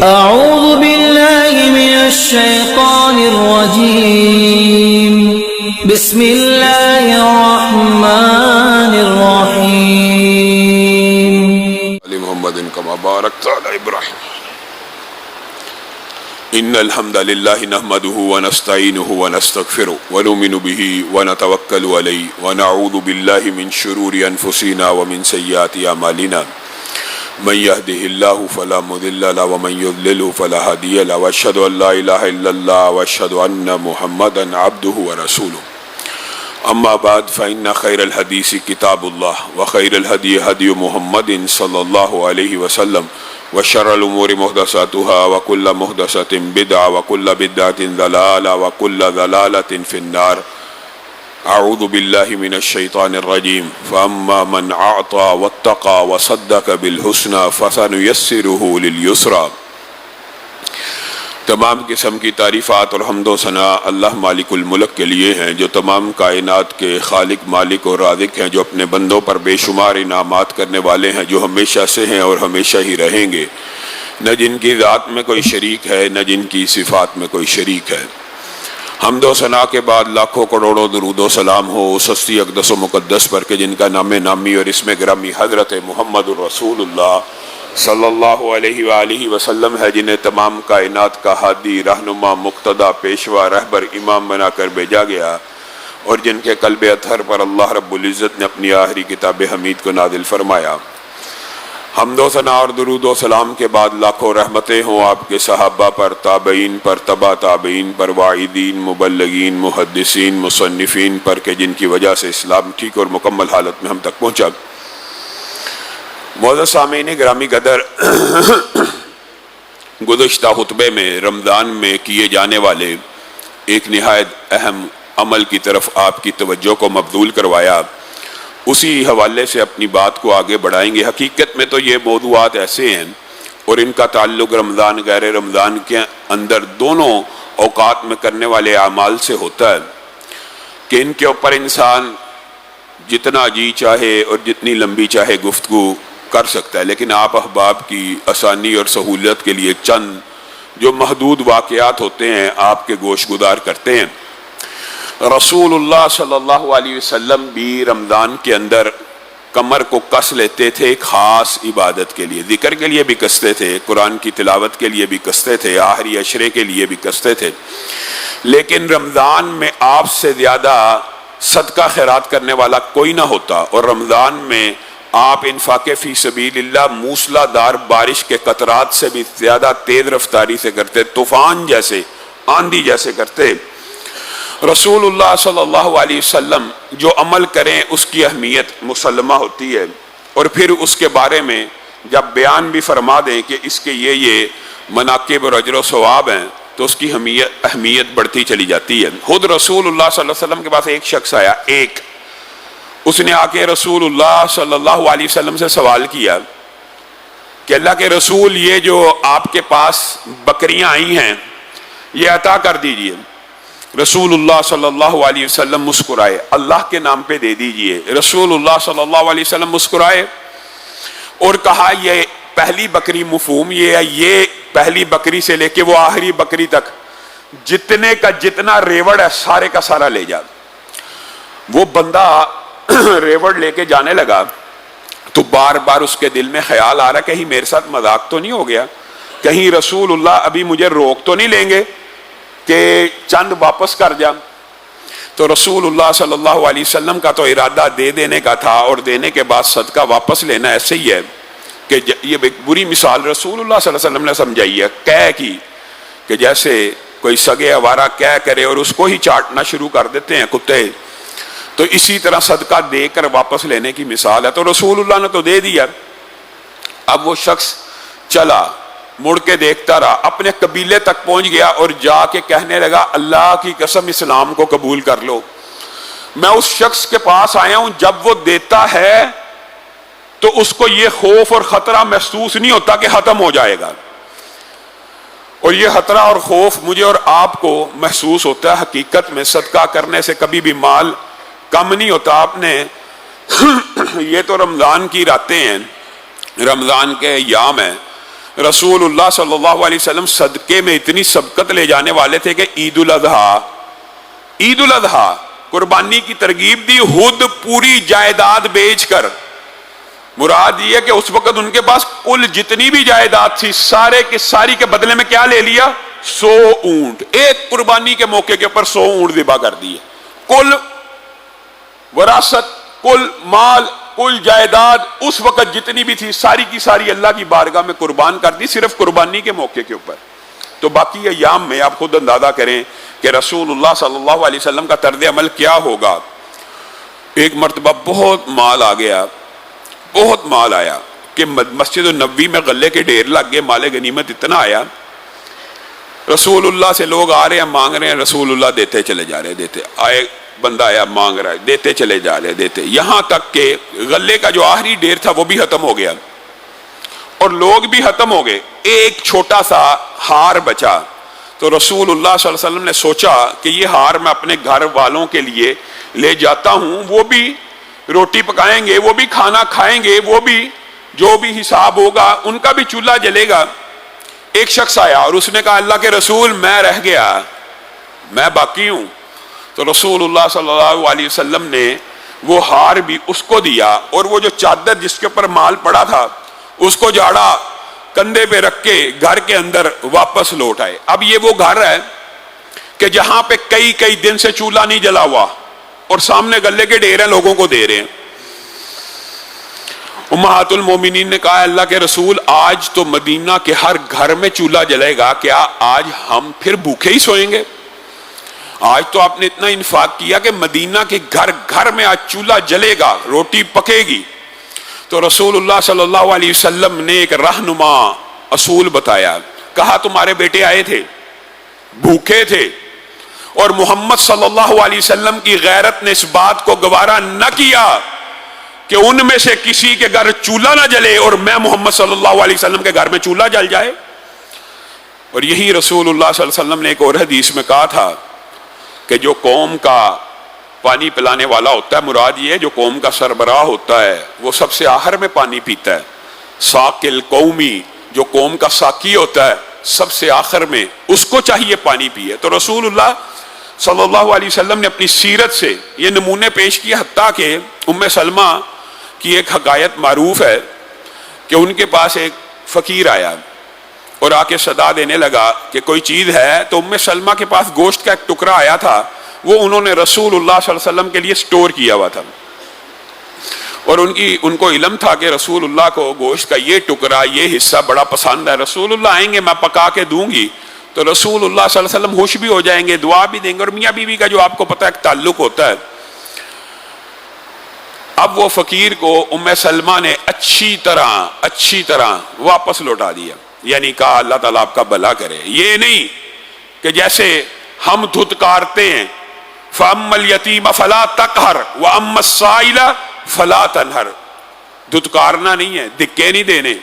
أعوذ بالله من الشيطان الرجيم بسم الله الرحمن الرحيم محمد كما باركت على إبراهيم إن الحمد لله نحمده ونستعينه ونستغفره ونؤمن به ونتوكل عليه ونعوذ بالله من شرور أنفسنا ومن سيئات أعمالنا من يهده الله فلا مضل له ومن يضلل فلا هادي له وأشهد أن لا إله إلا الله وأشهد أن محمدا عبده ورسوله أما بعد فإن خير الحديث كتاب الله وخير الهدي هدي محمد صلى الله عليه وسلم وشر الأمور محدثاتها وكل محدثة بدعة وكل بدعة ضلالة وكل ضلالة في النار أعوذ بالله من الشيطان الرجيم فأما من أعطى واتقى وصدق بالحسنى فسنيسره لليسرى۔ تمام قسم کی تعریفات اور حمد و ثنا اللہ مالک الملک کے لیے ہیں، جو تمام کائنات کے خالق، مالک اور رازق ہیں، جو اپنے بندوں پر بے شمار انعامات کرنے والے ہیں، جو ہمیشہ سے ہیں اور ہمیشہ ہی رہیں گے، نہ جن کی ذات میں کوئی شریک ہے نہ جن کی صفات میں کوئی شریک ہے۔ حمد و ثنا کے بعد لاکھوں کروڑوں درود و سلام ہو اس ہستی اقدس و مقدس پر کہ جن کا نام نامی اور اسم گرامی حضرت محمد الرسول اللہ صلی اللہ علیہ وآلہ وسلم ہے، جنہیں تمام کائنات کا ہادی، رہنما، مقتدی، پیشوا، رہبر، امام بنا کر بھیجا گیا، اور جن کے قلب اطہر پر اللہ رب العزت نے اپنی آخری کتاب حمید کو نازل فرمایا۔ حمد و ثنا اور درود و سلام کے بعد لاکھوں رحمتیں ہوں آپ کے صحابہ پر، تابعین پر، تبع تابعین پر، واعظین، مبلغین، محدثین، مصنفین پر کہ جن کی وجہ سے اسلام ٹھیک اور مکمل حالت میں ہم تک پہنچا۔ معزز سامعین گرامی قدر، گزشتہ خطبے میں رمضان میں کیے جانے والے ایک نہایت اہم عمل کی طرف آپ کی توجہ کو مبذول کروایا، اسی حوالے سے اپنی بات کو آگے بڑھائیں گے۔ حقیقت میں تو یہ موضوعات ایسے ہیں اور ان کا تعلق رمضان غیر رمضان کے اندر دونوں اوقات میں کرنے والے اعمال سے ہوتا ہے کہ ان کے اوپر انسان جتنا جی چاہے اور جتنی لمبی چاہے گفتگو کر سکتا ہے، لیکن آپ احباب کی آسانی اور سہولت کے لیے چند جو محدود واقعات ہوتے ہیں آپ کے گوش گزار کرتے ہیں۔ رسول اللہ صلی اللہ علیہ وسلم بھی رمضان کے اندر کمر کو کس لیتے تھے ایک خاص عبادت کے لیے، ذکر کے لیے بھی کستے تھے، قرآن کی تلاوت کے لیے بھی کستے تھے، آخری عشرے کے لیے بھی کستے تھے، لیکن رمضان میں آپ سے زیادہ صدقہ خیرات کرنے والا کوئی نہ ہوتا، اور رمضان میں آپ انفاق فی سبیل اللہ موسلا دار بارش کے قطرات سے بھی زیادہ تیز رفتاری سے کرتے، طوفان جیسے، آندھی جیسے کرتے۔ رسول اللہ صلی اللہ علیہ وسلم جو عمل کریں اس کی اہمیت مسلمہ ہوتی ہے، اور پھر اس کے بارے میں جب بیان بھی فرما دیں کہ اس کے یہ مناقب اور اجر و ثواب ہیں تو اس کی اہمیت بڑھتی چلی جاتی ہے۔ خود رسول اللہ صلی اللہ علیہ وسلم کے پاس ایک شخص آیا، اس نے آ کے رسول اللہ صلی اللہ علیہ وسلم سے سوال کیا کہ اللہ کے رسول، یہ جو آپ کے پاس بکریاں آئی ہیں یہ عطا کر دیجئے۔ رسول اللہ صلی اللہ علیہ وسلم مسکرائے، اللہ کے نام پہ دے دیجئے۔ رسول اللہ صلی اللہ علیہ وسلم مسکرائے اور کہا یہ پہلی بکری مفہوم یہ پہلی بکری سے لے کے وہ آخری بکری تک جتنے کا جتنا ریوڑ ہے سارے کا سارا لے جا۔ وہ بندہ ریوڑ لے کے جانے لگا تو بار بار اس کے دل میں خیال آ رہا کہیں میرے ساتھ مذاق تو نہیں ہو گیا، کہیں رسول اللہ ابھی مجھے روک تو نہیں لیں گے کہ چند واپس کر جا۔ تو رسول اللہ صلی اللہ علیہ وسلم کا تو ارادہ دے دینے کا تھا، اور دینے کے بعد صدقہ واپس لینا ایسے ہی ہے کہ یہ ایک بری مثال رسول اللہ صلی اللہ علیہ وسلم نے سمجھائی ہے قے کی، کہ جیسے کوئی سگے آوارہ قے کرے اور اس کو ہی چاٹنا شروع کر دیتے ہیں کتے، تو اسی طرح صدقہ دے کر واپس لینے کی مثال ہے۔ تو رسول اللہ نے تو دے دیا، اب وہ شخص چلا، مڑ کے دیکھتا رہا، اپنے قبیلے تک پہنچ گیا اور جا کے کہنے لگا اللہ کی قسم اسلام کو قبول کر لو۔ میں اس شخص کے پاس آیا ہوں، جب وہ دیتا ہے تو اس کو یہ خوف اور خطرہ محسوس نہیں ہوتا کہ ختم ہو جائے گا، اور یہ خطرہ اور خوف مجھے اور آپ کو محسوس ہوتا ہے۔ حقیقت میں صدقہ کرنے سے کبھی بھی مال کم نہیں ہوتا۔ آپ نے یہ تو رمضان کی راتیں ہیں، رمضان کے ایام ہیں، رسول اللہ صلی اللہ علیہ وسلم صدقے میں اتنی سبقت لے جانے والے تھے کہ عید الاضحیٰ قربانی کی ترغیب دی، خود پوری جائیداد بیچ کر۔ مراد یہ ہے کہ اس وقت ان کے پاس کل جتنی بھی جائیداد تھی سارے کے ساری کے بدلے میں کیا لے لیا؟ 100 اونٹ۔ ایک قربانی کے موقع کے اوپر 100 اونٹ ذبح کر دیے۔ کل وراثت، کل مال، کل جائیداد اس وقت جتنی بھی تھی ساری کی ساری اللہ کی بارگاہ میں قربان کر دی، صرف قربانی کے موقع کے اوپر۔ تو باقی ایام میں آپ خود اندازہ کریں کہ رسول اللہ صلی اللہ علیہ وسلم کا طرز عمل کیا ہوگا۔ ایک مرتبہ بہت مال آ گیا، بہت مال آیا کہ مسجد النبوی میں غلے کے ڈھیر لگ گئے، مال غنیمت اتنا آیا، رسول اللہ سے لوگ آ رہے ہیں مانگ رہے ہیں، رسول اللہ دیتے چلے جا رہے، دیتے آئے، بندہ آیا مانگ رہا ہے، دیتے چلے جا رہے، دیتے، یہاں تک کہ غلے کا جو آخری ڈھیر تھا وہ بھی ختم ہو گیا اور لوگ بھی ختم ہو گئے، ایک چھوٹا سا ہار بچا۔ تو رسول اللہ صلی اللہ علیہ وسلم نے سوچا کہ یہ ہار میں اپنے گھر والوں کے لیے لے جاتا ہوں، وہ بھی روٹی پکائیں گے، وہ بھی کھانا کھائیں گے، وہ بھی جو بھی حساب ہوگا ان کا بھی چولہا جلے گا۔ ایک شخص آیا اور اس نے کہا اللہ کے رسول میں رہ گیا، میں باقی ہوں۔ تو رسول اللہ صلی اللہ علیہ وسلم نے وہ ہار بھی اس کو دیا اور وہ جو چادر جس کے اوپر مال پڑا تھا اس کو جاڑا، کندھے پہ رکھ کے گھر کے اندر واپس لوٹ آئے۔ اب یہ وہ گھر ہے کہ جہاں پہ کئی دن سے چولہا نہیں جلا ہوا اور سامنے غلے کے ڈھیر ہیں، لوگوں کو دے رہے ہیں۔ امہات المومنین نے کہا اللہ کے رسول آج تو مدینہ کے ہر گھر میں چولہا جلے گا، کیا آج ہم پھر بھوکے ہی سوئیں گے؟ آج تو آپ نے اتنا انفاق کیا کہ مدینہ کے گھر گھر میں آج چولہا جلے گا، روٹی پکے گی۔ تو رسول اللہ صلی اللہ علیہ وسلم نے ایک رہنما اصول بتایا، کہا تمہارے بیٹے آئے تھے، بھوکے تھے، اور محمد صلی اللہ علیہ وسلم کی غیرت نے اس بات کو گوارا نہ کیا کہ ان میں سے کسی کے گھر چولہا نہ جلے اور میں محمد صلی اللہ علیہ وسلم کے گھر میں چولہا جل جائے۔ اور یہی رسول اللہ صلی اللہ علیہ وسلم نے ایک اور حدیث میں کہا تھا کہ جو قوم کا پانی پلانے والا ہوتا ہے، مراد یہ ہے جو قوم کا سربراہ ہوتا ہے وہ سب سے آخر میں پانی پیتا ہے۔ ساقل قومی، جو قوم کا ساقی ہوتا ہے سب سے آخر میں، اس کو چاہیے پانی پیے۔ تو رسول اللہ صلی اللہ علیہ وسلم نے اپنی سیرت سے یہ نمونے پیش کیے، حتیٰ کہ ام سلمہ کی ایک حکایت معروف ہے کہ ان کے پاس ایک فقیر آیا اور آ کے صدا دینے لگا کہ کوئی چیز ہے، تو ام سلمہ کے پاس گوشت کا ایک ٹکڑا آیا تھا، وہ انہوں نے رسول اللہ صلی اللہ علیہ وسلم کے لیے سٹور کیا ہوا تھا، اور ان کو علم تھا کہ رسول اللہ کو گوشت کا یہ ٹکڑا، یہ حصہ بڑا پسند ہے، رسول اللہ آئیں گے میں پکا کے دوں گی تو رسول اللہ صلی اللہ علیہ وسلم خوش بھی ہو جائیں گے، دعا بھی دیں گے، اور میاں بیوی کا جو آپ کو پتہ ہے ایک تعلق ہوتا ہے۔ اب وہ فقیر کو ام سلمہ نے اچھی طرح واپس لوٹا دیا، یعنی کہا اللہ تعالیٰ آپ کا بھلا کرے۔ یہ نہیں کہ جیسے ہم دھتکارتے ہیں فَأَمَّا الْيَتِيمَ فَلَا تَقْهَرْ وَأَمَّا السَّائِلَ فَلَا تَنْهَرْ، دھتکارنا نہیں ہے، دھکے نہیں دینے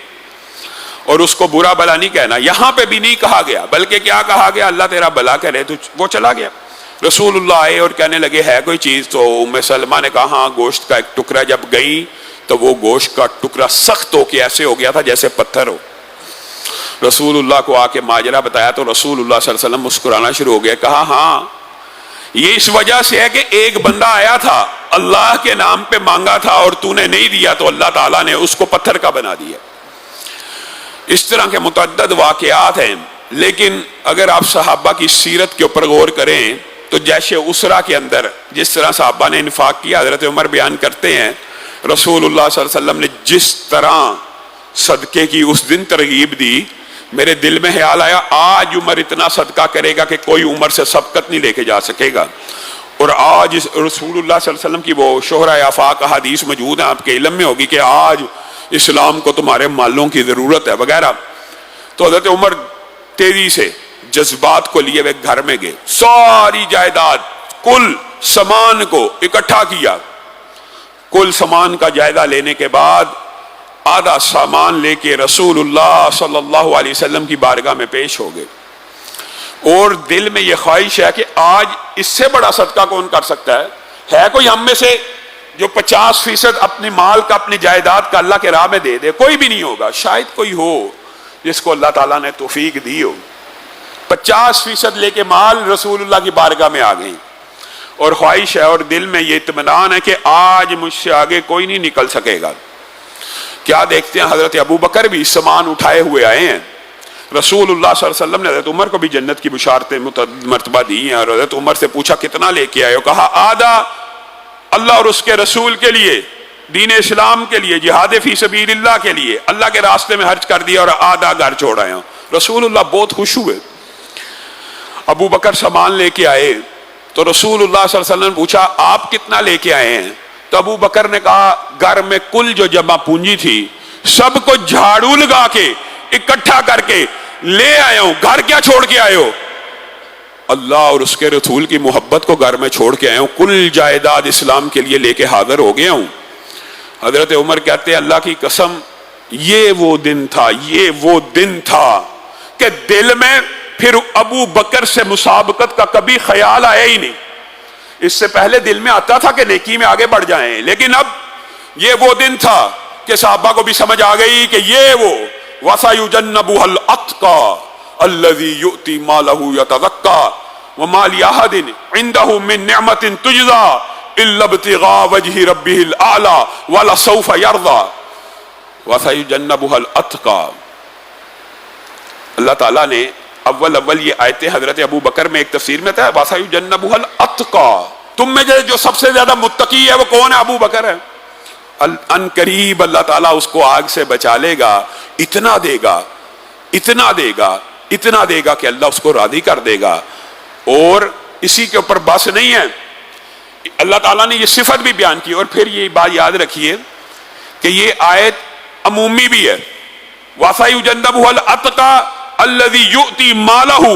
اور اس کو برا بھلا نہیں کہنا، یہاں پہ بھی نہیں کہا گیا، بلکہ کیا کہا گیا اللہ تیرا بھلا کرے، تو وہ چلا گیا۔ رسول اللہ آئے اور کہنے لگے ہے کوئی چیز؟ تو ام سلمہ نے کہا ہاں گوشت کا ایک ٹکڑا، جب گئی تو وہ گوشت کا ٹکڑا سخت ہو کے ایسے ہو گیا تھا جیسے پتھر ہو۔ رسول اللہ کو آ کے ماجرا بتایا تو رسول اللہ صلی اللہ علیہ وسلم مسکرانا شروع ہو گیا، کہا ہاں یہ اس وجہ سے ہے کہ ایک بندہ آیا تھا اللہ کے نام پہ مانگا تھا اور تو نے نہیں دیا تو اللہ تعالیٰ نے اس کو پتھر کا بنا دیا۔ اس طرح کے متعدد واقعات ہیں، لیکن اگر آپ صحابہ کی سیرت کے اوپر غور کریں تو جیش اسرا کے اندر جس طرح صحابہ نے انفاق کیا، حضرت عمر بیان کرتے ہیں رسول اللہ صلی اللہ علیہ وسلم نے جس طرح صدقے کی اس دن ترغیب دی، میرے دل میں خیال آیا آج عمر اتنا صدقہ کرے گا کہ کوئی عمر سے سبقت نہیں لے کے جا سکے گا۔ اور آج رسول اللہ صلی اللہ علیہ وسلم کی وہ شہرۂ آفاق حدیث موجود ہے، آپ کے علم میں ہوگی کہ آج اسلام کو تمہارے مالوں کی ضرورت ہے وغیرہ۔ تو حضرت عمر تیزی سے جذبات کو لیے وہ گھر میں گئے، ساری جائیداد کل سامان کو اکٹھا کیا، کل سامان کا جائزہ لینے کے بعد آدھا سامان لے کے رسول اللہ صلی اللہ علیہ وسلم کی بارگاہ میں پیش ہو گئے، اور دل میں یہ خواہش ہے کہ آج اس سے بڑا صدقہ کون کر سکتا ہے کوئی ہم میں سے جو 50% اپنے مال کا اپنی جائیداد کا اللہ کے راہ میں دے دے؟ کوئی بھی نہیں ہوگا، شاید کوئی ہو جس کو اللہ تعالیٰ نے توفیق دی ہو، 50% لے کے مال رسول اللہ کی بارگاہ میں آ گئی، اور خواہش ہے اور دل میں یہ اطمینان ہے کہ آج مجھ سے آگے کوئی نہیں نکل سکے گا۔ کیا دیکھتے ہیں حضرت ابو بکر بھی سامان اٹھائے ہوئے آئے ہیں، رسول اللہ صلی اللہ علیہ وسلم نے حضرت عمر کو بھی جنت کی بشارتیں مرتبہ دی ہیں، اور حضرت عمر سے پوچھا کتنا لے کے آئے ہو؟ کہا آدھا اللہ اور اس کے رسول کے لیے، دین اسلام کے لیے، جہاد فی سبیل اللہ کے لیے، اللہ کے راستے میں خرچ کر دیا، اور آدھا گھر چھوڑ آئے ہوں۔ رسول اللہ بہت خوش ہوئے۔ ابو بکر سامان لے کے آئے تو رسول اللہ صلی اللہ علیہ وسلم نے پوچھا آپ کتنا لے کے آئے ہیں؟ تو ابو بکر نے کہا گھر میں کل جو جمع پونجی تھی سب کو جھاڑو لگا کے اکٹھا کر کے لے آیا ہوں۔ گھر کیا چھوڑ کے آئے ہو؟ اللہ اور اس کے رسول کی محبت کو گھر میں چھوڑ کے آئے ہوں، کل جائیداد اسلام کے لیے لے کے حاضر ہو گیا ہوں۔ حضرت عمر کہتے ہیں اللہ کی قسم یہ وہ دن تھا کہ دل میں پھر ابو بکر سے مسابقت کا کبھی خیال آیا ہی نہیں۔ اس سے پہلے دل میں آتا تھا کہ نیکی میں آگے بڑھ جائیں، لیکن اب یہ وہ دن تھا کہ صحابہ کو بھی سمجھ آ گئی کہ یہ وہ وَسَيُجَنَّبُهَا الْأَتْقَى الَّذِي يُؤْتِي مَالَهُ يَتَزَكَّى وَمَا لِأَحَدٍ عِندَهُ مِن نِعْمَةٍ تُجْزَى إِلَّا ابْتِغَاءَ وَجْهِ رَبِّهِ الْأَعْلَى وَلَسَوْفَ يَرْضَى وَسَيُجَنَّبُهَا الْأَتْقَى۔ اللہ تعالیٰ نے اول یہ آیتیں حضرت ابو بکر میں ایک تفسیر میں تھا وَسَيُجَنَّبُهَا الْأَتْقَى، تم میں جو سب سے زیادہ متقی ہے وہ کون ہے؟ ابو بکر ہے۔ ان قریب اللہ تعالیٰ اس کو آگ سے بچا لے گا، اتنا دے گا کہ اللہ اس کو راضی کر دے گا۔ اور اسی کے اوپر بس نہیں ہے، اللہ تعالیٰ نے یہ صفت بھی بیان کی، اور پھر یہ بات یاد رکھیے کہ یہ آیت عمومی بھی ہے۔ وَسَيُجَنَّبُهَا الْأَتْقَى الَّذِي يُؤْتِي مَالَهُ،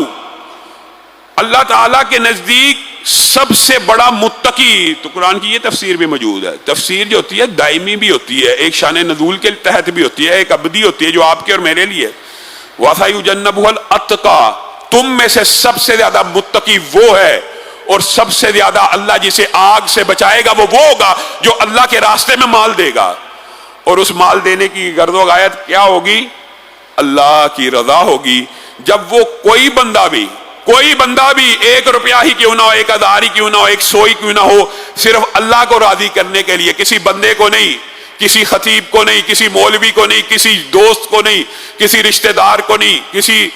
اللہ تعالیٰ کے نزدیک سب سے بڑا متقی۔ تو قرآن کی یہ تفسیر بھی موجود ہے۔ تفسیر جو ہوتی ہے دائمی بھی ہوتی ہے، ایک شان نزول کے تحت بھی ہوتی ہے، ایک ابدی ہوتی ہے جو آپ کے اور میرے لیے۔ وَسَيُجَنَّبُهَا الْأَتْقَى، تم میں سے سب سے زیادہ متقی وہ ہے، اور سب سے زیادہ اللہ جسے آگ سے بچائے گا وہ ہوگا جو اللہ کے راستے میں مال دے گا۔ اور اس مال دینے کی غرض و غایت کیا ہوگی؟ اللہ کی رضا ہوگی۔ جب وہ کوئی بندہ بھی 1 روپیہ ہی کیوں نہ ہو، 1000 ہی کیوں نہ ہو، 100 ہی کیوں نہ ہو، صرف اللہ کو راضی کرنے کے لیے، کسی بندے کو نہیں، کسی خطیب کو نہیں، کسی مولوی کو نہیں، کسی دوست کو نہیں، کسی رشتہ دار کو نہیں، کسی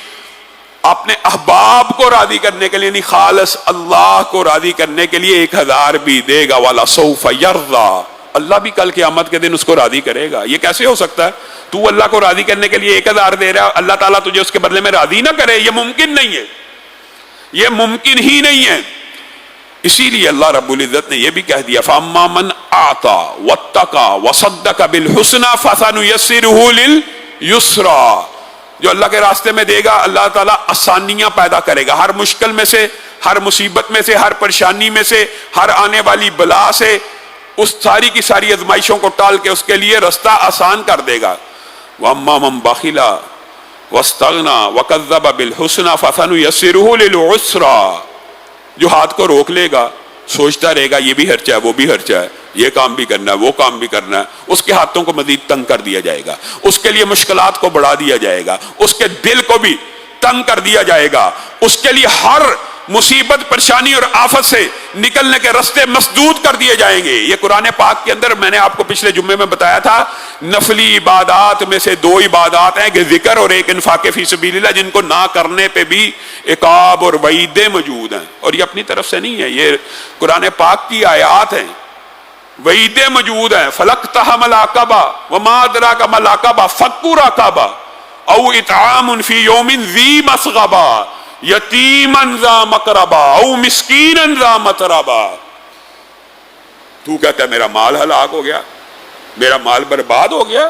اپنے احباب کو راضی کرنے کے لیے نہیں، خالص اللہ کو راضی کرنے کے لیے 1000 بھی دے گا۔ وَلَسَوْفَ يَرْضَى، اللہ بھی کل قیامت کے دن اس کو راضی کرے گا۔ یہ کیسے ہو سکتا ہے؟ تو اللہ کو راضی کرنے کے لیے 1000 دے رہا ہے، اللہ تعالیٰ تجھے اس کے بدلے میں راضی نہ کرے؟ یہ ممکن نہیں ہے، یہ ممکن ہی نہیں ہے۔ اسی لیے اللہ رب العزت نے یہ بھی کہہ دیا فَأَمَّا مَنْ أَعْطَى وَاتَّقَى وَصَدَّقَ بِالْحُسْنَى فَسَنُيَسِّرُهُ لِلْيُسْرَى، جو اللہ کے راستے میں دے گا اللہ تعالیٰ آسانیاں پیدا کرے گا، ہر مشکل میں سے، ہر مصیبت میں سے، ہر پریشانی میں سے، ہر آنے والی بلا سے، اس ساری کی ساری ازمائشوں کو ٹال کے اس کے لیے رستہ آسان کر دے گا۔ وَأَمَّا مَنْ بَخِلَ وَاسْتَغْنَى وَكَذَّبَ بِالْحُسْنَى فَسَنُيَسِّرُهُ لِلْعُسْرَى، جو ہاتھ کو روک لے گا، سوچتا رہے گا یہ بھی خرچہ ہے، وہ بھی خرچہ ہے، یہ کام بھی کرنا ہے، وہ کام بھی کرنا ہے، اس کے ہاتھوں کو مزید تنگ کر دیا جائے گا، اس کے لیے مشکلات کو بڑھا دیا جائے گا، اس کے دل کو بھی تنگ کر دیا جائے گا، اس کے لیے ہر مصیبت، پریشانی اور آفت سے نکلنے کے راستے مسدود کر دیے جائیں گے۔ یہ قرآن پاک کے اندر میں نے آپ کو پچھلے جمعے میں بتایا تھا، نفلی عبادات میں سے 2 عبادات ہیں کہ ذکر اور ایک انفاق فی سبیل اللہ، جن کو نہ کرنے پہ بھی عقاب اور وعیدیں موجود ہیں، اور یہ اپنی طرف سے نہیں ہے، یہ قرآن پاک کی آیات ہیں، وعیدیں موجود ہیں۔ فَلَقْتَحَمَ الْعَقَبَةَ وَمَا أَدْرَاكَ مَا الْعَقَبَةُ فَكُّ رَقَبَةٍ أَوْ إِطْعَامٌ فِي يَوْمٍ ذِي مَسْغَبَةٍ یتیماً ذا مقربہ او مسکیناً ذا متربہ۔ تو کہتا ہے میرا مال ہلاک ہو گیا، میرا مال برباد ہو گیا،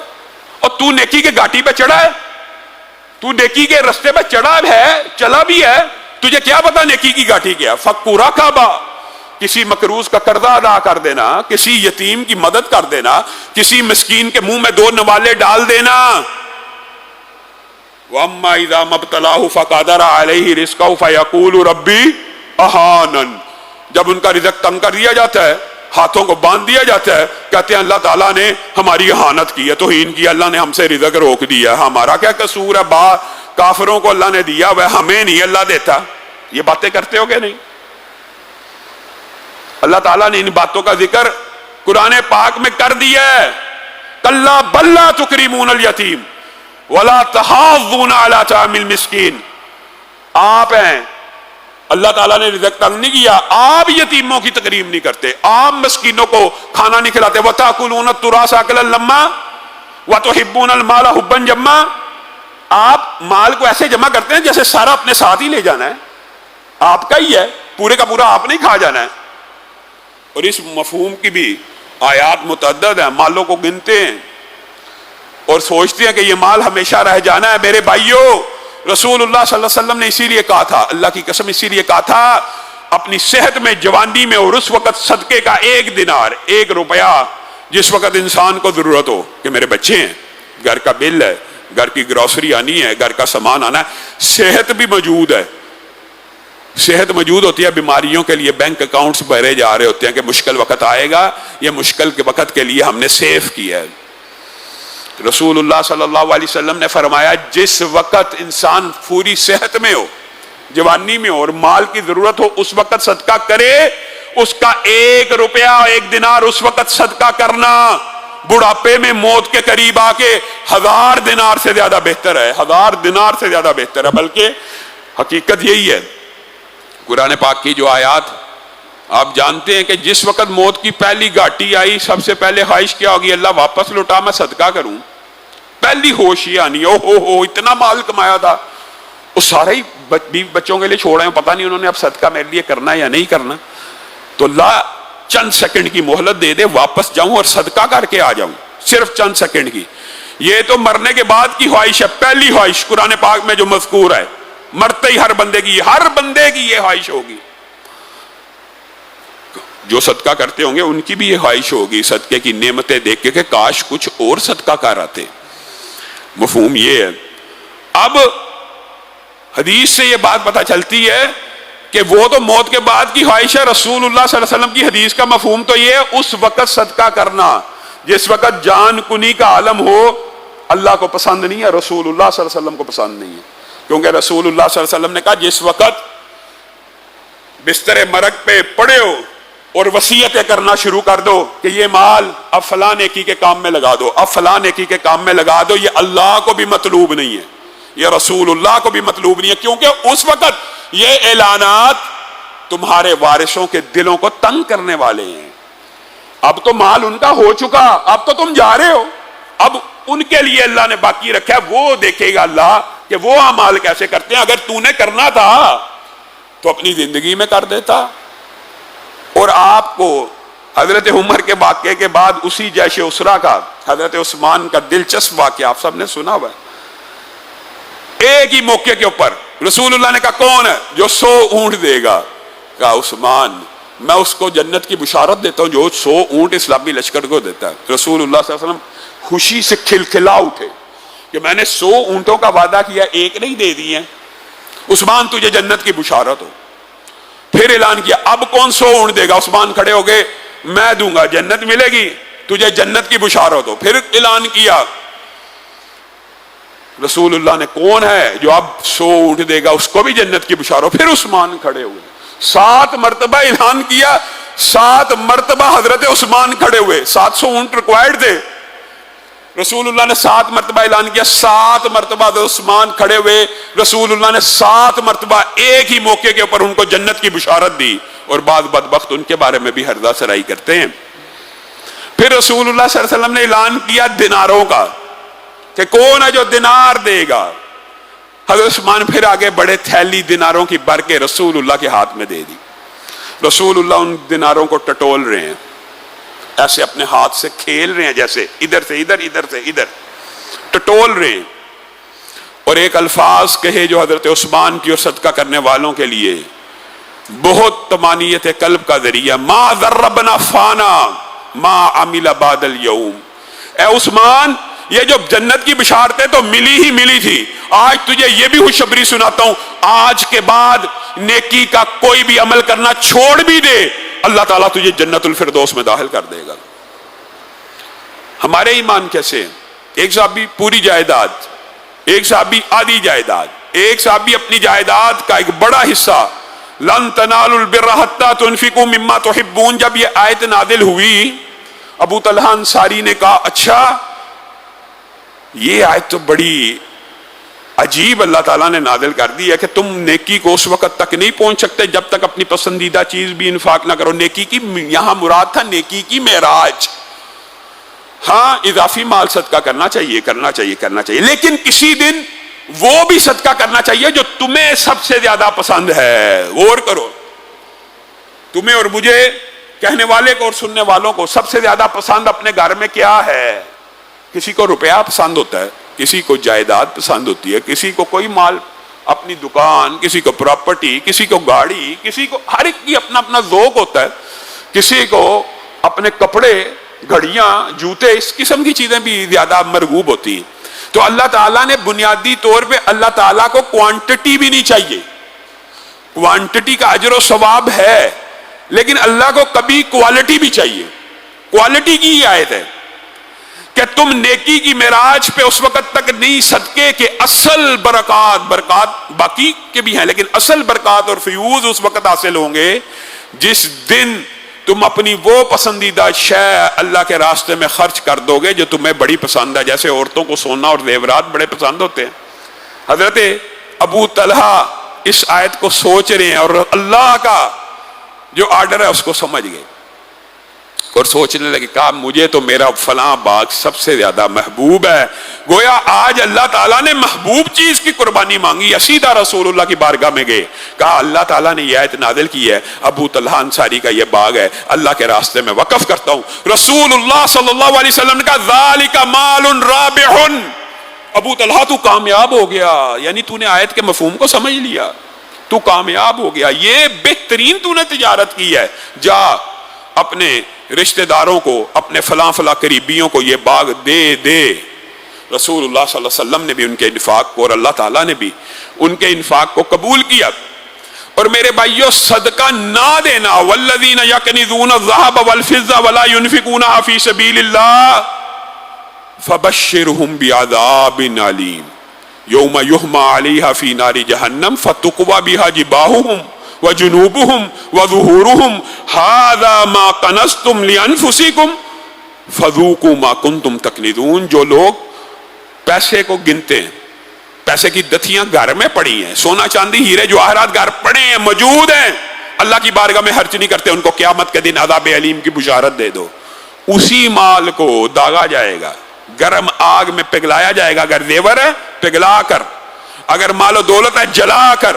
اور تو نیکی کے گھاٹی پہ چڑھا ہے، تو نیکی کے رستے پہ چڑھا ہے، چلا بھی ہے، تجھے کیا پتا نیکی کی گھاٹی کیا؟ فَكُّ رَقَبَةٍ، کسی مقروض کا قرضہ ادا کر دینا، کسی یتیم کی مدد کر دینا، کسی مسکین کے منہ میں 2 نوالے ڈال دینا۔ وَأَمَّا إِذَا مَا ابْتَلَاهُ فَقَدَرَ عَلَيْهِ رِزْقَهُ فَيَقُولُ رَبِّي أَهَانَنِ، جب ان کا رزق تنگ کر دیا جاتا ہے ہاتھوں کو باندھ دیا جاتا ہے، کہتے ہیں اللہ تعالیٰ نے ہماری اہانت کی ہے، توہین کی، اللہ نے ہم سے رزق روک دیا، ہمارا کیا قصور ہے، کافروں کو اللہ نے دیا وہ ہمیں نہیں اللہ دیتا. یہ باتیں کرتے ہو کہ نہیں؟ اللہ تعالیٰ نے ان باتوں کا ذکر قرآن پاک میں کر دیا ہے. کلا بل لا تکرمون الیتیم ولا تحاضون علی طعام المسکین. آپ ہیں، اللہ تعالیٰ نے رزق تنگ نہیں کیا، آپ یتیموں کی تکریم نہیں کرتے، آپ مسکینوں کو کھانا نہیں کھلاتے. وَتَأْكُلُونَ التُّرَاثَ أَكْلًا لَمًّا وَتُحِبُّونَ الْمَالَ حُبًّا جَمًّا. آپ مال کو ایسے جمع کرتے ہیں جیسے سارا اپنے ساتھ ہی لے جانا ہے، آپ کا ہی ہے، پورے کا پورا آپ نہیں کھا جانا ہے. اور اس مفہوم کی بھی آیات متعدد ہیں. مالوں کو گنتے ہیں اور سوچتے ہیں کہ یہ مال ہمیشہ رہ جانا ہے. میرے بھائیوں، رسول اللہ صلی اللہ علیہ وسلم نے اسی لیے کہا تھا، اللہ کی قسم اسی لیے کہا تھا، اپنی صحت میں، جوانی میں، اور اس وقت صدقے کا 1 دینار، 1 روپیہ جس وقت انسان کو ضرورت ہو کہ میرے بچے ہیں، گھر کا بل ہے، گھر کی گروسری آنی ہے، گھر کا سامان آنا ہے، صحت بھی موجود ہے، صحت موجود ہوتی ہے، بیماریوں کے لیے بینک اکاؤنٹس بھرے جا رہے ہوتے ہیں کہ مشکل وقت آئے گا، یہ مشکل کے وقت کے لیے ہم نے سیو کیا ہے. رسول اللہ صلی اللہ علیہ وسلم نے فرمایا جس وقت انسان پوری صحت میں ہو، جوانی میں ہو اور مال کی ضرورت ہو، اس وقت صدقہ کرے. اس کا 1 روپیہ، 1 دینار اس وقت صدقہ کرنا بڑھاپے میں موت کے قریب آ کے 1000 دینار سے زیادہ بہتر ہے، 1000 دینار سے زیادہ بہتر ہے. بلکہ حقیقت یہی ہے. قرآن پاک کی جو آیات آپ جانتے ہیں کہ جس وقت موت کی پہلی گھاٹی آئی، سب سے پہلے خواہش کیا ہوگی؟ اللہ واپس لوٹا، میں صدقہ کروں. پہلی ہوش یہ آنی، او ہو اتنا مال کمایا تھا، وہ سارے ہی بیوی بچوں کے لیے چھوڑے ہیں، پتہ نہیں انہوں نے اب صدقہ میرے لیے کرنا ہے یا نہیں کرنا. تو اللہ چند سیکنڈ کی مہلت دے دے، واپس جاؤں اور صدقہ کر کے آ جاؤں، صرف چند سیکنڈ کی. یہ تو مرنے کے بعد کی خواہش ہے. پہلی خواہش قرآن پاک میں جو مذکور ہے، مرتے ہی ہر بندے کی یہ خواہش ہوگی. جو صدقہ کرتے ہوں گے ان کی بھی یہ خواہش ہوگی صدقے کی نعمتیں دیکھ کے کہ کاش کچھ اور صدقہ کر آتے. مفہوم یہ ہے. اب حدیث سے یہ بات پتہ چلتی ہے کہ وہ تو موت کے بعد کی خواہش ہے. رسول اللہ صلی اللہ علیہ وسلم کی حدیث کا مفہوم تو یہ ہے اس وقت صدقہ کرنا جس وقت جان کنی کا عالم ہو. اللہ کو پسند نہیں ہے، رسول اللہ صلی اللہ علیہ وسلم کو پسند نہیں ہے. کیونکہ رسول اللہ صلی اللہ علیہ وسلم نے کہا جس وقت بستر مرگ پہ پڑے ہو اور وصیتیں کرنا شروع کر دو کہ یہ مال اب فلاں نیکی کے کام میں لگا دو، اب فلاں نیکی کے کام میں لگا دو، یہ اللہ کو بھی مطلوب نہیں ہے، یہ رسول اللہ کو بھی مطلوب نہیں ہے. کیونکہ اس وقت یہ اعلانات تمہارے وارثوں کے دلوں کو تنگ کرنے والے ہیں. اب تو مال ان کا ہو چکا، اب تو تم جا رہے ہو، اب ان کے لیے اللہ نے باقی رکھا ہے. وہ دیکھے گا اللہ کہ وہ اعمال کیسے کرتے ہیں. اگر تو نے کرنا تھا تو اپنی زندگی میں کر دیتا. اور آپ کو حضرت عمر کے واقعے کے بعد اسی جیش اسرا کا حضرت عثمان کا دلچسپ واقعہ آپ سب نے سنا ہوا ہے. ایک ہی موقع کے اوپر رسول اللہ نے کہا کون ہے جو 100 اونٹ دے گا؟ کہا عثمان. میں اس کو جنت کی بشارت دیتا ہوں جو 100 اونٹ اسلامی لشکر کو دیتا ہے. رسول اللہ صلی اللہ علیہ وسلم خوشی سے کھلکھلا اٹھے کہ میں نے 100 اونٹوں کا وعدہ کیا، ایک نہیں دے دی ہے. عثمان تجھے جنت کی بشارت ہو. پھر اعلان کیا اب کون 100 اونٹ دے گا؟ عثمان کھڑے ہو گئے، میں دوں گا، جنت ملے گی، تجھے جنت کی بشارت ہو. پھر اعلان کیا رسول اللہ نے کون ہے جو اب 100 اونٹ دے گا، اس کو بھی جنت کی بشارت ہو. پھر عثمان کھڑے ہوئے، 7 مرتبہ اعلان کیا، 7 مرتبہ حضرت عثمان کھڑے ہوئے. 700 اونٹ ریکوائرڈ تھے، رسول اللہ نے 7 مرتبہ اعلان کیا، 7 مرتبہ عثمان کھڑے ہوئے. رسول اللہ نے 7 مرتبہ ایک ہی موقع کے اوپر ان کو جنت کی بشارت دی. اور بعض بدبخت ان کے بارے میں بھی ہرزہ سرائی کرتے ہیں. پھر رسول اللہ صلی اللہ علیہ وسلم نے اعلان کیا دیناروں کا کہ کون ہے جو دینار دے گا. حضرت عثمان پھر آگے بڑے، تھیلی دیناروں کی بھر کے رسول اللہ کے ہاتھ میں دے دی. رسول اللہ ان دیناروں کو ٹٹول رہے ہیں، ایسے اپنے ہاتھ سے کھیل رہے ہیں، جیسے ادھر سے ادھر، ادھر سے ادھر ٹٹول رہے ہیں. اور ایک الفاظ کہے جو حضرت عثمان کی اور صدقہ کرنے والوں کے لیے بہت طمانینت قلب کا ذریعہ، ما ذربنا فانا ما عمل بعد اليوم. اے عثمان، یہ جو جنت کی بشارتیں تو ملی ہی ملی تھی، آج تجھے یہ بھی خوشخبری سناتا ہوں، آج کے بعد نیکی کا کوئی بھی عمل کرنا چھوڑ بھی دے، اللہ تعالیٰ تجھے جنت الفردوس میں داخل کر دے گا۔ ہمارے ایمان کیسے ہیں؟ ایک صحابی پوری جائیداد، ایک صحابی آدھی جائیداد، ایک صحابی اپنی جائیداد کا ایک بڑا حصہ، لن تنالوا البر حتى تنفقوا مما تحبون، جب یہ آیت نازل ہوئی ابو طلحہ انصاری نے کہا اچھا یہ آیت تو بڑی عجیب اللہ تعالیٰ نے نازل کر دی ہے کہ تم نیکی کو اس وقت تک نہیں پہنچ سکتے جب تک اپنی پسندیدہ چیز بھی انفاق نہ کرو۔ نیکی کی یہاں مراد تھا نیکی کی معراج۔ ہاں اضافی مال صدقہ کرنا چاہیے کرنا چاہیے کرنا چاہیے، لیکن کسی دن وہ بھی صدقہ کرنا چاہیے جو تمہیں سب سے زیادہ پسند ہے۔ غور کرو، تمہیں اور مجھے، کہنے والے کو اور سننے والوں کو سب سے زیادہ پسند اپنے گھر میں کیا ہے؟ کسی کو روپیہ پسند ہوتا ہے، کسی کو جائیداد پسند ہوتی ہے، کسی کو کوئی مال، اپنی دکان، کسی کو پراپرٹی، کسی کو گاڑی، کسی کو، ہر ایک کی اپنا اپنا ذوق ہوتا ہے، کسی کو اپنے کپڑے، گھڑیاں، جوتے، اس قسم کی چیزیں بھی زیادہ مرغوب ہوتی ہیں۔ تو اللہ تعالیٰ نے بنیادی طور پہ اللہ تعالیٰ کو کوانٹٹی بھی نہیں چاہیے، کوانٹٹی کا اجر و ثواب ہے، لیکن اللہ کو کبھی کوالٹی بھی چاہیے۔ کوالٹی کی یہ آیت ہے کہ تم نیکی کی معراج پہ اس وقت تک نہیں، صدقے کے اصل برکات باقی کے بھی ہیں لیکن اصل برکات اور فیوز اس وقت حاصل ہوں گے جس دن تم اپنی وہ پسندیدہ شے اللہ کے راستے میں خرچ کر دو گے جو تمہیں بڑی پسند ہے۔ جیسے عورتوں کو سونا اور زیورات بڑے پسند ہوتے ہیں، حضرت ابو طلحہ اس آیت کو سوچ رہے ہیں اور اللہ کا جو آرڈر ہے اس کو سمجھ گئے اور سوچنے لگے، کہا مجھے تو میرا فلاں باغ سب سے زیادہ محبوب ہے۔ گویا آج اللہ تعالیٰ نے محبوب چیز کی قربانی مانگی، سیدھا رسول اللہ کی بارگاہ میں گئے، کہا اللہ تعالیٰ نے یہ آیت نازل کی ہے، ابو طلحہ انصاری کا یہ باغ ہے، اللہ کے راستے میں وقف کرتا ہوں۔ رسول اللہ صلی اللہ علیہ وسلم نے کہا ذالک مال رابح، ابو طلحہ تو کامیاب ہو گیا، یعنی تو نے آیت کے مفہوم کو سمجھ لیا، تو کامیاب ہو گیا، یہ بہترین تو نے تجارت کی ہے، جا اپنے رشتہ داروں کو، اپنے فلاں فلاں قریبیوں کو یہ باغ دے دے۔ رسول اللہ صلی اللہ علیہ وسلم نے بھی ان کے انفاق کو اور اللہ تعالیٰ نے بھی ان کے انفاق کو قبول کیا۔ اور میرے بھائیو، صدقہ نہ دینا، والذین یکنزون الذھب والفضہ ولا ينفقونها فی سبیل اللہ فبشرہم بعذاب علیم یوم یحمى علیہا فی نار جہنم فتقوی بہا جباہہم وجنوبہم وظہورہم ھذا ما کنزتم لانفسکم فذوقوا ما کنتم تکنزون۔ جو لوگ پیسے کو گنتے ہیں، پیسے کی دتیاں گھر میں پڑی ہیں، سونا چاندی ہیرے جواہرات گھر پڑے ہیں، موجود ہیں، اللہ کی بارگاہ میں خرچ نہیں کرتے، ان کو قیامت کے دن عذاب علیم کی بشارت دے دو۔ اسی مال کو داغا جائے گا، گرم آگ میں پگھلایا جائے گا، اگر زیور ہے پگھلا کر، اگر مال و دولت ہے جلا کر،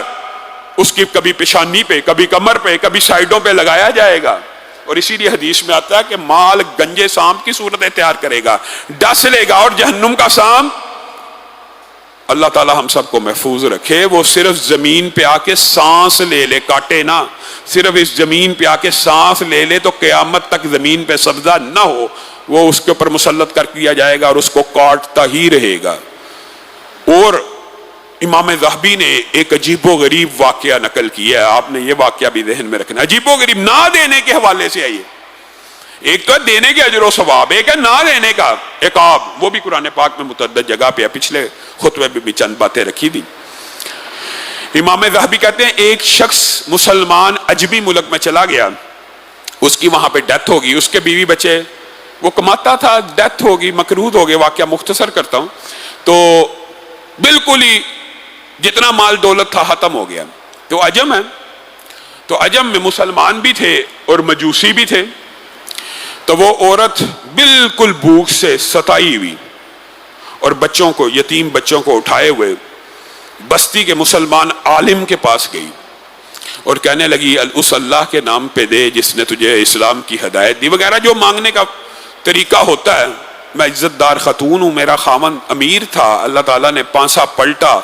اس کی کبھی پیشانی پہ، کبھی کمر پہ، کبھی سائیڈوں پہ لگایا جائے گا۔ اور اسی لیے حدیث میں آتا ہے کہ مال گنجے سانپ کی صورت اختیار کرے گا، ڈس لے گا، اور جہنم کا سانپ، اللہ تعالی ہم سب کو محفوظ رکھے، وہ صرف زمین پہ آ کے سانس لے لے، کاٹے نہ، صرف اس زمین پہ آ کے سانس لے لے تو قیامت تک زمین پہ سبزہ نہ ہو، وہ اس کے اوپر مسلط کر دیا جائے گا اور اس کو کاٹتا ہی رہے گا۔ اور امام ذہبی نے ایک عجیب و غریب واقعہ نقل کیا ہے، آپ نے یہ واقعہ بھی ذہن میں رکھنا۔ عجیب و غریب نہ دینے کے حوالے سے آئیے، ایک تو ہے دینے کے اجر و ثواب، ایک ہے نہ دینے کا عقاب، وہ بھی قرآن پاک میں متعدد جگہ پہ ہے، پچھلے خطبے میں بھی چند باتیں رکھی تھی۔ امام ذہبی کہتے ہیں ایک شخص مسلمان عجمی ملک میں چلا گیا، اس کی وہاں پہ ڈیتھ ہوگی، اس کے بیوی بچے، وہ کماتا تھا، ڈیتھ ہوگی، مقروض ہو گئے، واقعہ مختصر کرتا ہوں، تو بالکل ہی جتنا مال دولت تھا ختم ہو گیا۔ تو عجم ہے، تو عجم میں مسلمان بھی تھے اور مجوسی بھی تھے، تو وہ عورت بالکل بھوک سے ستائی ہوئی اور بچوں کو، یتیم بچوں کو اٹھائے ہوئے بستی کے مسلمان عالم کے پاس گئی اور کہنے لگی اس اللہ کے نام پہ دے جس نے تجھے اسلام کی ہدایت دی، وغیرہ جو مانگنے کا طریقہ ہوتا ہے۔ میں عزت دار خاتون ہوں، میرا خاوند امیر تھا، اللہ تعالیٰ نے پانسا پلٹا،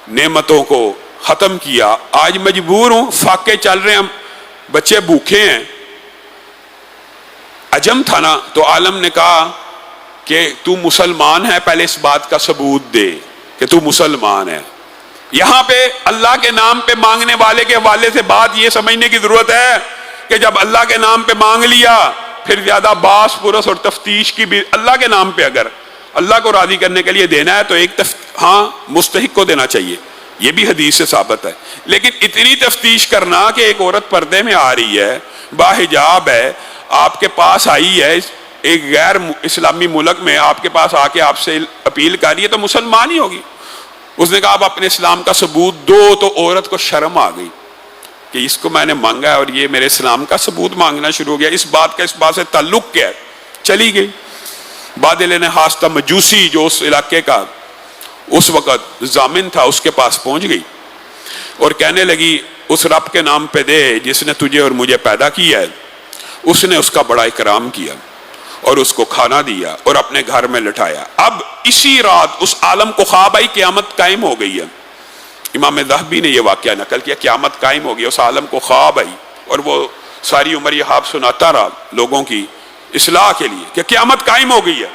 نعمتوں کو ختم کیا، آج مجبور ہوں، فاقے چل رہے ہیں، بچے بھوکے ہیں۔ عجم تھا نا، تو عالم نے کہا کہ تو مسلمان ہے، پہلے اس بات کا ثبوت دے کہ تو مسلمان ہے۔ یہاں پہ اللہ کے نام پہ مانگنے والے کے حوالے سے بات یہ سمجھنے کی ضرورت ہے کہ جب اللہ کے نام پہ مانگ لیا پھر زیادہ باس پرس اور تفتیش کی بھی اللہ کے نام پہ اگر اللہ کو راضی کرنے کے لیے دینا ہے تو ہاں مستحق کو دینا چاہیے، یہ بھی حدیث سے ثابت ہے، لیکن اتنی تفتیش کرنا کہ ایک عورت پردے میں آ رہی ہے، باحجاب ہے، آپ کے پاس آئی ہے ایک غیر اسلامی ملک میں، آپ کے پاس آ کے آپ سے اپیل کر رہی ہے تو مسلمان ہی ہوگی۔ اس نے کہا آپ اپنے اسلام کا ثبوت دو، تو عورت کو شرم آ گئی کہ اس کو میں نے مانگا ہے اور یہ میرے اسلام کا ثبوت مانگنا شروع ہو گیا، اس بات سے تعلق کیا ہے، چلی گئی۔ بادل نے ہاستہ مجوسی جو اس علاقے کا اس وقت ضامن تھا اس کے پاس پہنچ گئی اور کہنے لگی اس رب کے نام پہ دے جس نے تجھے اور مجھے پیدا کیا ہے۔ اس نے اس کا بڑا اکرام کیا اور اس کو کھانا دیا اور اپنے گھر میں لٹایا۔ اب اسی رات اس عالم کو خواب آئی قیامت قائم ہو گئی ہے۔ امام ذہبی نے یہ واقعہ نقل کیا، قیامت قائم ہو گئی، اس عالم کو خواب آئی اور وہ ساری عمر یہ خواب سناتا رہا لوگوں کی اصلاح کے لیے کہ قیامت قائم ہو گئی ہے،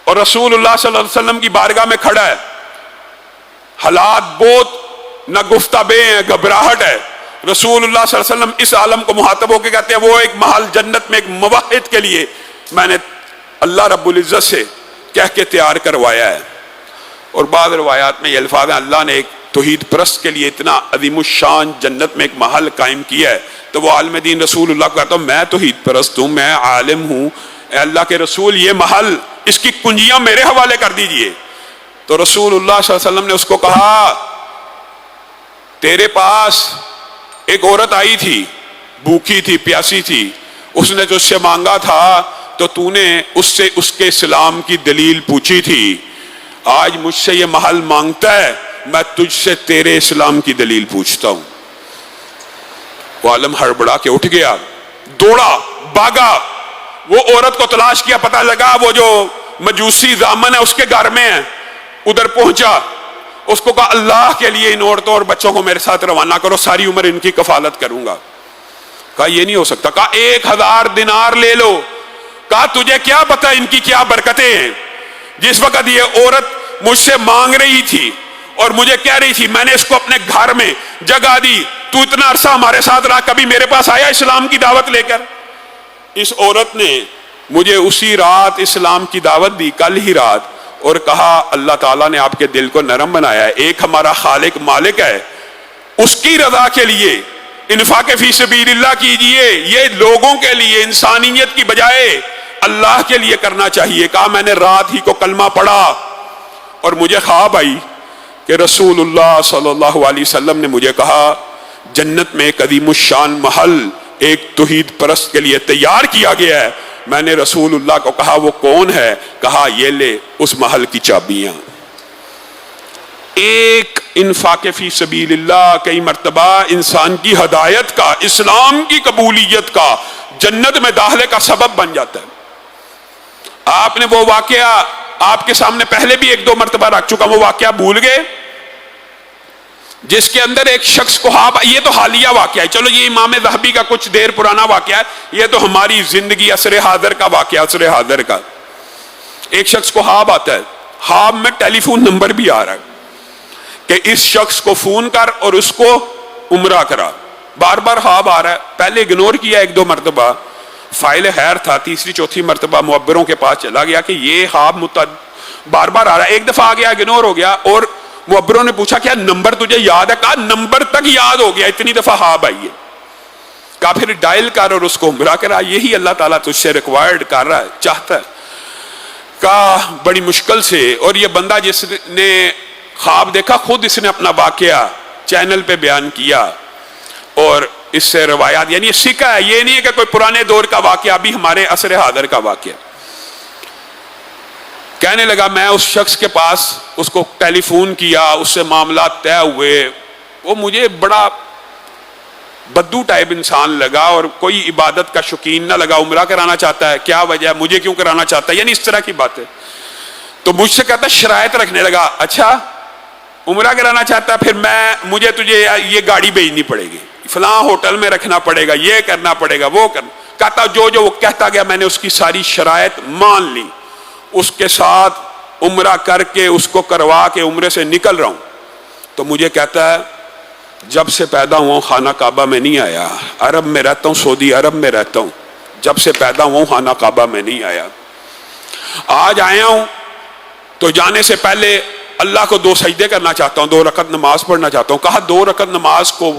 اور رسول اللہ صلی اللہ علیہ وسلم کی بارگاہ میں کھڑا ہے، حالات بہت نہ گفتہ بے ہیں، گھبراہٹ ہے۔ رسول اللہ صلی اللہ علیہ وسلم اس عالم کو مخاطب ہو کے کہتے ہیں وہ ایک محل جنت میں ایک موحد کے لیے میں نے اللہ رب العزت سے کہہ کے تیار کروایا ہے۔ اور بعض روایات میں یہ الفاظ ہیں اللہ نے ایک توحید پرست کے لیے اتنا عظیم الشان جنت میں ایک محل قائم کیا ہے، تو وہ عالم دین رسول اللہ کو کہتا ہوں میں توحید پرست ہوں، میں عالم ہوں، اے اللہ کے رسول یہ محل اس کی کنجیاں میرے حوالے کر دیجئے۔ تو رسول اللہ صلی اللہ علیہ وسلم نے اس کو کہا تیرے پاس ایک عورت آئی تھی، بھوکی تھی، پیاسی تھی، اس نے جو اس سے مانگا تھا تو تو نے اس سے اس کے اسلام کی دلیل پوچھی تھی، آج مجھ سے یہ محل مانگتا ہے، میں تجھ سے تیرے اسلام کی دلیل پوچھتا ہوں۔ وہ عالم ہڑبڑا کے اٹھ گیا، دوڑا، بھاگا، وہ عورت کو تلاش کیا، پتہ لگا وہ جو مجوسی ضامن ہے اس کے گھر میں ہے، ادھر پہنچا، اس کو کہا اللہ کے لیے ان عورتوں اور بچوں کو میرے ساتھ روانہ کرو، ساری عمر ان کی کفالت کروں گا۔ کہا یہ نہیں ہو سکتا، کہا 1000 دینار لے لو، کہا تجھے کیا پتا ان کی کیا برکتیں ہیں، جس وقت یہ عورت مجھ سے مانگ رہی تھی اور مجھے کہہ رہی تھی میں نے اس کو اپنے گھر میں جگہ دی، تو اتنا عرصہ ہمارے ساتھ رہا، کبھی میرے پاس آیا اسلام کی دعوت لے کر؟ اس عورت نے مجھے اسی رات اسلام کی دعوت دی، کل ہی رات، اور کہا اللہ تعالیٰ نے آپ کے دل کو نرم بنایا ہے، ایک ہمارا خالق مالک ہے، اس کی رضا کے لیے انفاق فی سبیل اللہ کیجئے، یہ لوگوں کے لیے انسانیت کی بجائے اللہ کے لیے کرنا چاہیے۔ کہا میں نے رات ہی کو کلمہ پڑھا اور مجھے خواب آئی کہ رسول اللہ صلی اللہ علیہ وسلم نے مجھے کہا جنت میں ایک عظیم الشان محل ایک توحید پرست کے لیے تیار کیا گیا ہے۔ میں نے رسول اللہ کو کہا وہ کون ہے؟ کہا یہ لے اس محل کی چابیاں۔ ایک انفاق فی سبیل اللہ کئی مرتبہ انسان کی ہدایت کا، اسلام کی قبولیت کا، جنت میں داخلے کا سبب بن جاتا ہے۔ آپ نے وہ واقعہ آپ کے سامنے پہلے بھی 1-2 مرتبہ رکھ چکا، وہ واقعہ بھول گئے جس کے اندر ایک شخص کو یہ تو حالیہ واقعہ ہے، چلو یہ امام ذہبی کا کچھ دیر پرانا واقعہ ہے، یہ تو ہماری زندگی عصر حاضر کا واقعہ، عصر حاضر کا۔ ایک شخص کو خواب آتا ہے، خواب میں ٹیلی فون نمبر بھی آ رہا ہے کہ اس شخص کو فون کر اور اس کو عمرہ کرا، بار بار خواب آ رہا ہے، پہلے اگنور کیا 1-2 مرتبہ، فائل خیر تھا، 3-4 مرتبہ معبروں کے پاس چلا گیا کہ یہ خواب بار بار آ رہا ہے، ایک دفعہ آ گیا اگنور ہو گیا، اور معبروں نے پوچھا کیا نمبر تجھے یاد ہے؟ کہا نمبر تک یاد ہو گیا، اتنی دفعہ خواب آئی ہے۔ کہا پھر ڈائل کر اور اس کو عمرہ کرا، یہی اللہ تعالیٰ تجھ سے ریکوائرڈ کر رہا ہے، چاہتا ہے۔ کہا بڑی مشکل سے، اور یہ بندہ جس نے خواب دیکھا خود اس نے اپنا واقعہ چینل پہ بیان کیا اور اس سے روایات، یعنی یہ سکھا ہے، یہ نہیں ہے کہ کوئی پرانے دور کا واقعہ، ابھی ہمارے عصر حاضر کا واقعہ۔ کہنے لگا میں اس شخص کے پاس اس کو ٹیلی فون کیا، اس سے معاملات طے ہوئے، وہ مجھے بڑا بدو ٹائپ انسان لگا اور کوئی عبادت کا شوقین نہ لگا، عمرہ کرانا چاہتا ہے، کیا وجہ ہے، مجھے کیوں کرانا چاہتا ہے، یعنی اس طرح کی بات ہے۔ تو مجھ سے کہتا شرائط رکھنے لگا، اچھا عمرہ کرانا چاہتا ہے، پھر مجھے تجھے یہ گاڑی بھیجنی پڑے گی، فلاں ہوٹل میں رکھنا پڑے گا، یہ کرنا پڑے گا، وہ کرنا، کہتا جو وہ کہتا گیا میں نے اس کی ساری شرائط مان لی، اس کے ساتھ عمرہ کر کے اس کو کروا کے عمرے سے نکل رہا ہوں۔ تو مجھے کہتا ہے جب سے پیدا ہوا ہوں خانہ کعبہ میں نہیں آیا. عرب میں رہتا ہوں, سعودی عرب میں رہتا ہوں, جب سے پیدا ہوا ہوں خانہ کعبہ میں نہیں آیا. آج آیا ہوں تو جانے سے پہلے اللہ کو 2 سجدے کرنا چاہتا ہوں, 2 رکعت نماز پڑھنا چاہتا ہوں. کہا 2 رکعت نماز کو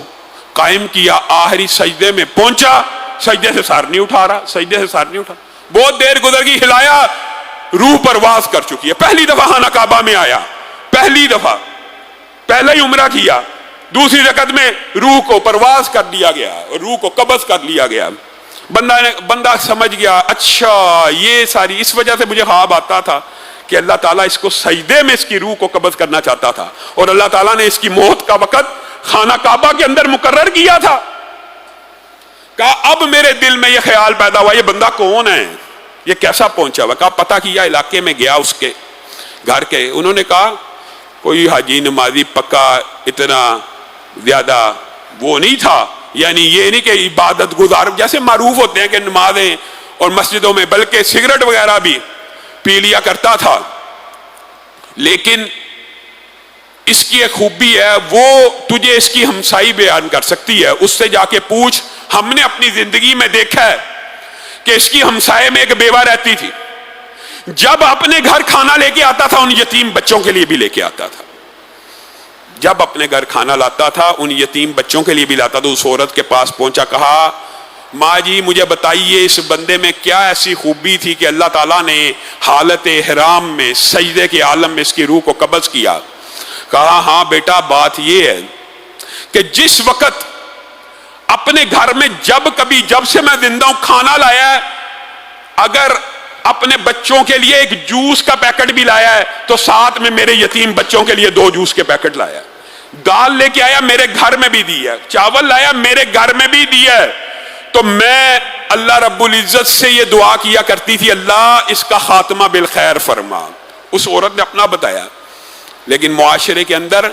قائم کیا, آخری سجدے میں پہنچا, سجدے سے سر نہیں اٹھا رہا, سجدے سے سر نہیں اٹھا. بہت دیر گزر گئی, ہلایا, روح پرواز کر چکی ہے. پہلی دفعہ خانہ کعبہ میں آیا, پہلی دفعہ, پہلا ہی عمرہ کیا. دوسری رکعت میں روح کو پرواز کر دیا گیا, روح کو قبض کر لیا گیا. بندہ سمجھ گیا, اچھا یہ ساری اس وجہ سے مجھے خواب آتا تھا کہ اللہ تعالیٰ اس کو سجدے میں اس کی روح کو قبض کرنا چاہتا تھا, اور اللہ تعالیٰ نے اس کی موت کا وقت خانہ کعبہ کے اندر مقرر کیا تھا. کہا اب میرے دل میں یہ خیال پیدا ہوا, یہ بندہ کون ہے, یہ کیسا پہنچا ہوا. کہا پتہ کیا, علاقے میں گیا اس کے گھر کے, انہوں نے کہا کوئی حاجی نمازی پکا اتنا زیادہ وہ نہیں تھا, یعنی یہ نہیں کہ عبادت گزار جیسے معروف ہوتے ہیں کہ نمازیں اور مسجدوں میں, بلکہ سگریٹ وغیرہ بھی پی لیا کرتا تھا. لیکن اس کی ایک خوبی ہے, وہ تجھے اس کی ہمسائی بیان کر سکتی ہے. اس سے جا کے پوچھ, ہم نے اپنی زندگی میں دیکھا ہے کہ اس کی ہمسائے میں ایک بیوہ رہتی تھی, جب اپنے گھر کھانا لے کے آتا تھا ان یتیم بچوں کے لیے بھی لے کے آتا تھا. جب اپنے گھر کھانا لاتا تھا ان یتیم بچوں کے لیے بھی لاتا تھا. اس عورت کے پاس پہنچا, کہا ماں جی مجھے بتائیے اس بندے میں کیا ایسی خوبی تھی کہ اللہ تعالیٰ نے حالت احرام میں سجدے کے عالم میں اس کی روح کو قبض کیا. کہا ہاں بیٹا بات یہ ہے کہ جس وقت اپنے گھر میں جب سے میں زندہ ہوں کھانا لایا ہے, اگر اپنے بچوں کے لیے ایک جوس کا پیکٹ بھی لایا ہے تو ساتھ میں میرے یتیم بچوں کے لیے 2 جوس کے پیکٹ لایا ہے. دال لے کے آیا میرے گھر میں بھی دی ہے, چاول لایا میرے گھر میں بھی دی ہے. تو میں اللہ رب العزت سے یہ دعا کیا کرتی تھی, اللہ اس کا خاتمہ بالخیر فرما. اس عورت نے اپنا بتایا, لیکن معاشرے کے اندر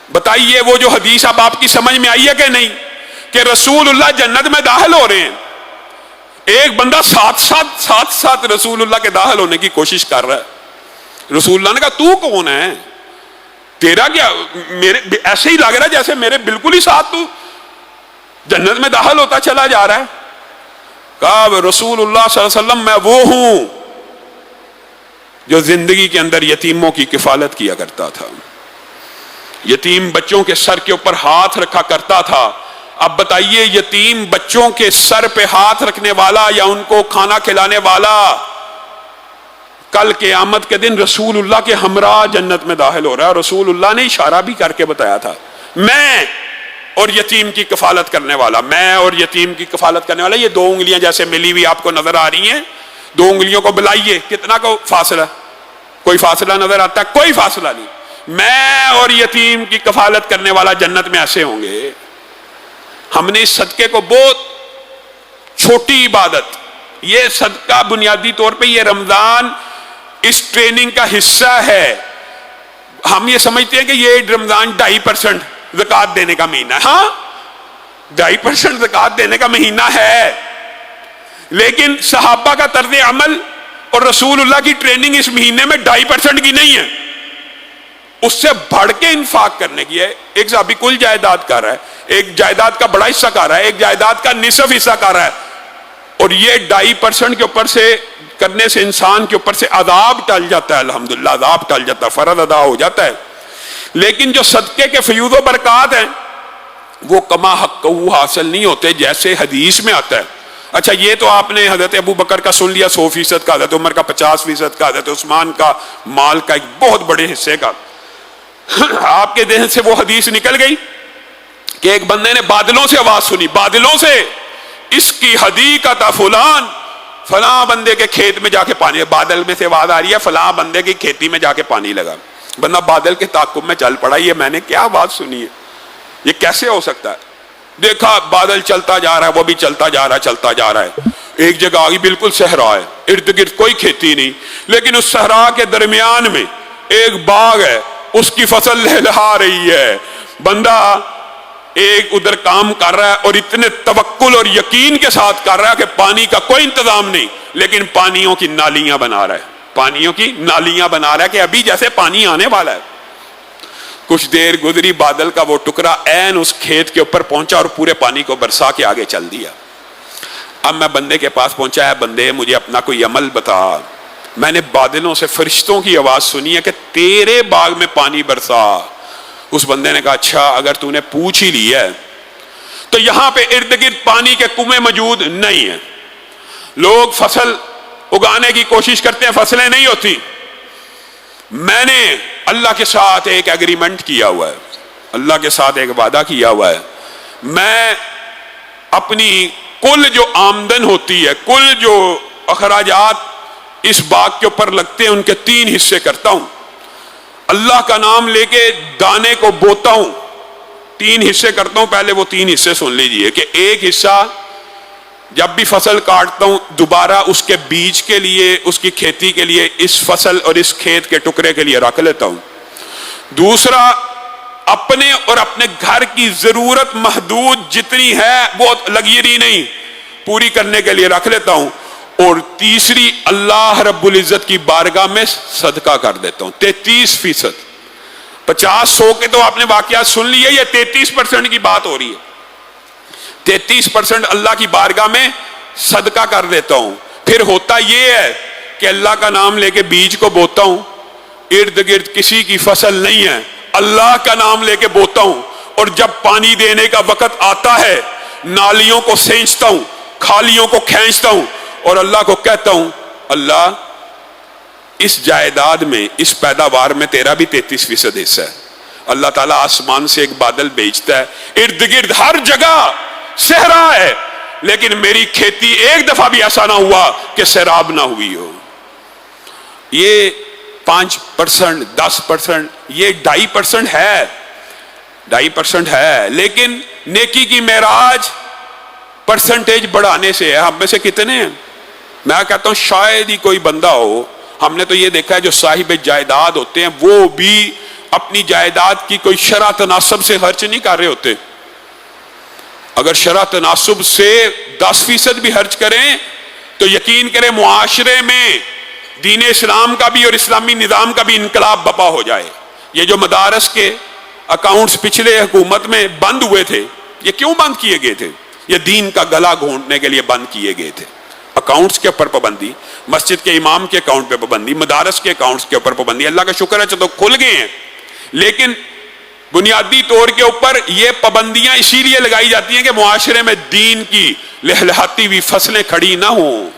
بتائیے وہ جو حدیث اب آپ کی سمجھ میں آئی ہے کہ نہیں, کہ رسول اللہ جنت میں داخل ہو رہے ہیں, ایک بندہ ساتھ رسول اللہ کے داخل ہونے کی کوشش کر رہا ہے. رسول اللہ نے کہا تو کون ہے, تیرا کیا, میرے ایسے ہی لگ رہا ہے جیسے میرے بالکل ہی ساتھ تو جنت میں داخل ہوتا چلا جا رہا ہے. کہا رسول اللہ صلی اللہ علیہ وسلم میں وہ ہوں جو زندگی کے اندر یتیموں کی کفالت کیا کرتا تھا, یتیم بچوں کے سر کے اوپر ہاتھ رکھا کرتا تھا. اب بتائیے یتیم بچوں کے سر پہ ہاتھ رکھنے والا یا ان کو کھانا کھلانے والا کل قیامت کے دن رسول اللہ کے ہمراہ جنت میں داخل ہو رہا ہے. رسول اللہ نے اشارہ بھی کر کے بتایا تھا, میں اور یتیم کی کفالت کرنے والا, میں اور یتیم کی کفالت کرنے والا. یہ 2 انگلیاں جیسے ملی ہوئی آپ کو نظر آ رہی ہیں, 2 انگلیوں کو بلائیے, کتنا کو فاصلہ, کوئی فاصلہ نظر آتا ہے؟ کوئی فاصلہ نہیں. میں اور یتیم کی کفالت کرنے والا جنت میں ایسے ہوں گے. ہم نے اس صدقے کو بہت چھوٹی عبادت, یہ صدقہ بنیادی طور پہ یہ رمضان اس ٹریننگ کا حصہ ہے. ہم یہ سمجھتے ہیں کہ یہ رمضان 2.5% زکوٰۃ دینے کا مہینہ ہے. ہاں 2.5% زکوٰۃ دینے کا مہینہ ہے, لیکن صحابہ کا طرز عمل اور رسول اللہ کی ٹریننگ اس مہینے میں 2.5% کی نہیں ہے, اس سے بڑھ کے انفاق کرنے کی ہے. ایک صحابی کل جائیداد کر رہا ہے, ایک جائیداد کا بڑا حصہ کر رہا ہے, ایک جائیداد کا نصف حصہ کر رہا ہے, اور یہ 2.5% کے اوپر سے کرنے سے انسان کے اوپر سے عذاب ٹل جاتا ہے. الحمدللہ عذاب ٹل جاتا ہے, فرض ادا ہو جاتا ہے. لیکن جو صدقے کے فیوض و برکات ہیں وہ کما حق حاصل نہیں ہوتے جیسے حدیث میں آتا ہے. اچھا یہ تو آپ نے حضرت ابو بکر کا سن لیا 100% کا, حضرت عمر کا 50% کا, حضرت عثمان کا مال کا ایک بہت بڑے حصے کا. آپ کے ذہن سے وہ حدیث نکل گئی کہ ایک بندے نے بادلوں سے آواز سنی, بادلوں سے, اس کی حدیقت فلان, فلاں بندے کے کھیت میں جا کے پانی, بادل میں سے آواز آ رہی ہے فلاں بندے کی کھیتی میں جا کے پانی لگا. بندہ بادل کے تعاقب میں چل پڑا, یہ میں نے کیا آواز سنی ہے, یہ کیسے ہو سکتا ہے. دیکھا بادل چلتا جا رہا ہے, وہ بھی چلتا جا رہا ہے. ایک جگہ آگی بالکل صحرا ہے, ارد گرد کوئی کھیتی نہیں, لیکن اس صحرا کے درمیان میں ایک باغ ہے, اس کی فصل لہلہا رہی ہے. بندہ ایک ادھر کام کر رہا ہے اور اتنے توکل اور یقین کے ساتھ کر رہا ہے کہ پانی کا کوئی انتظام نہیں, لیکن پانیوں کی نالیاں بنا رہا ہے, پانیوں کی نالیاں بنا رہا ہے کہ ابھی جیسے پانی آنے والا ہے. کچھ دیر گزری، بادل کا وہ ٹکڑا عین اس کھیت کے اوپر پہنچا اور پورے پانی کو برسا کے آگے چل دیا۔ اب میں بندے کے پاس پہنچا، ہے بندے مجھے اپنا کوئی عمل بتا، میں نے بادلوں سے فرشتوں کی آواز سنی ہے کہ تیرے باغ میں پانی برسا۔ اس بندے نے کہا اچھا اگر تو نے پوچھ ہی لی ہے تو یہاں پہ ارد گرد پانی کے کنویں موجود نہیں ہیں، لوگ فصل اگانے کی کوشش کرتے ہیں، فصلیں نہیں ہوتی۔ میں نے اللہ کے ساتھ ایک ایگریمنٹ کیا ہوا ہے، اللہ کے ساتھ ایک وعدہ کیا ہوا ہے، میں اپنی کل جو آمدن ہوتی ہے، کل جو اخراجات اس باغ کے اوپر لگتے ہیں، ان کے 3 حصے کرتا ہوں، اللہ کا نام لے کے دانے کو بوتا ہوں، 3 حصے کرتا ہوں۔ پہلے وہ 3 حصے سن لیجئے کہ ایک حصہ جب بھی فصل کاٹتا ہوں دوبارہ اس کے بیج کے لیے، اس کی کھیتی کے لیے، اس فصل اور اس کھیت کے ٹکڑے کے لیے رکھ لیتا ہوں۔ دوسرا اپنے اور اپنے گھر کی ضرورت محدود جتنی ہے، وہ لگیری نہیں، پوری کرنے کے لیے رکھ لیتا ہوں۔ اور تیسری اللہ رب العزت کی بارگاہ میں صدقہ کر دیتا ہوں 33%۔ 50-100 کے تو آپ نے واقعات سن لیے، یہ 33% کی بات ہو رہی ہے۔ 33% اللہ کی بارگاہ میں صدقہ کر دیتا ہوں۔ پھر ہوتا یہ ہے کہ اللہ کا نام لے کے بیج کو بوتا ہوں، ارد گرد کسی کی فصل نہیں ہے، اللہ کا نام لے کے بوتا ہوں، اور جب پانی دینے کا وقت آتا ہے نالیوں کو سینچتا ہوں، کھالیوں کو کھینچتا ہوں، اور اللہ کو کہتا ہوں اللہ اس جائیداد میں، اس پیداوار میں تیرا بھی 33% حصہ ہے۔ اللہ تعالیٰ آسمان سے ایک بادل بھیجتا ہے، ارد گرد ہر جگہ صحرا ہے، لیکن میری کھیتی ایک دفعہ بھی ایسا نہ ہوا کہ سیراب نہ ہوئی ہو۔ یہ 5%، 10%، یہ 2.5% ہے، 2.5% ہے، لیکن نیکی کی معراج پرسنٹیج بڑھانے سے ہے۔ ہم میں سے کتنے ہیں؟ میں کہتا ہوں شاید ہی کوئی بندہ ہو، ہم نے تو یہ دیکھا ہے جو صاحب جائیداد ہوتے ہیں وہ بھی اپنی جائیداد کی کوئی شرع تناسب سے خرچ نہیں کر رہے ہوتے۔ اگر شرع تناسب سے 10% بھی خرچ کریں تو یقین کریں معاشرے میں دین اسلام کا بھی اور اسلامی نظام کا بھی انقلاب بپا ہو جائے۔ یہ جو مدارس کے اکاؤنٹس پچھلے حکومت میں بند ہوئے تھے، یہ کیوں بند کیے گئے تھے؟ یہ دین کا گلا گھونٹنے کے لیے بند کیے گئے تھے۔ اکاؤنٹس کے اوپر پابندی، مسجد کے امام کے اکاؤنٹ پہ پابندی، مدارس کے اکاؤنٹس کے اوپر پابندی، اللہ کا شکر ہے چلو کھل گئے ہیں، لیکن بنیادی طور کے اوپر یہ پابندیاں اسی لیے لگائی جاتی ہیں کہ معاشرے میں دین کی لہلہاتی ہوئی فصلیں کھڑی نہ ہوں،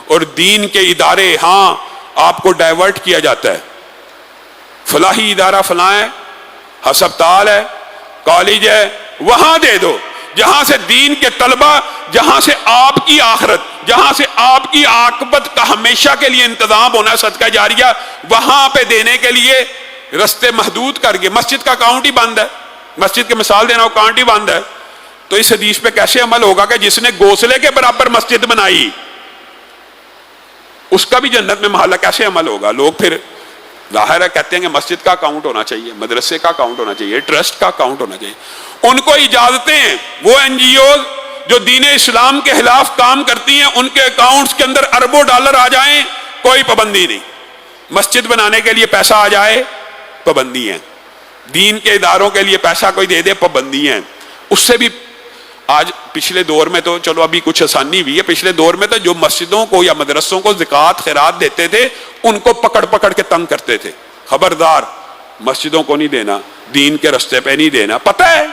اور دین کے ادارے، ہاں آپ کو ڈائیورٹ کیا جاتا ہے، فلاحی ادارہ فلاں ہے، ہسپتال ہے، کالج ہے، وہاں دے دو جہاں سے دین کے طلبہ، جہاں سے آپ کی آخرت، جہاں سے آپ کی عاقبت کا ہمیشہ کے لیے انتظام ہونا صدقہ جاریہ، وہاں پہ دینے کے لیے رستے محدود کر کے مسجد کا اکاؤنٹ ہی بند ہے، مسجد کے مثال دینا اکاؤنٹ ہی بند ہے۔ تو اس حدیث پہ کیسے عمل ہوگا کہ جس نے گوسلے کے برابر مسجد بنائی اس کا بھی جنت میں محلہ، کیسے عمل ہوگا؟ لوگ پھر ظاہر ہے کہتے ہیں کہ مسجد کا اکاؤنٹ ہونا چاہیے، مدرسے کا اکاؤنٹ ہونا چاہیے، ٹرسٹ کا اکاؤنٹ ہونا چاہیے۔ ان کو اجازتیں ہیں، وہ NGOز جو دین اسلام کے خلاف کام کرتی ہیں ان کے اکاؤنٹس کے اندر اربوں ڈالر آ جائیں، کوئی پابندی نہیں۔ مسجد بنانے کے لیے پیسہ آ جائے، پابندی ہیں۔ دین کے اداروں کے لیے پیسہ کوئی دے دے، پابندی ہیں۔ اس سے بھی آج پچھلے دور میں تو چلو ابھی کچھ آسانی ہوئی ہے، پچھلے دور میں تو جو مسجدوں کو یا مدرسوں کو زکوٰۃ خیرات دیتے تھے ان کو پکڑ پکڑ کے تنگ کرتے تھے، خبردار مسجدوں کو نہیں دینا، دین کے رستے پہ نہیں دینا۔ پتہ ہے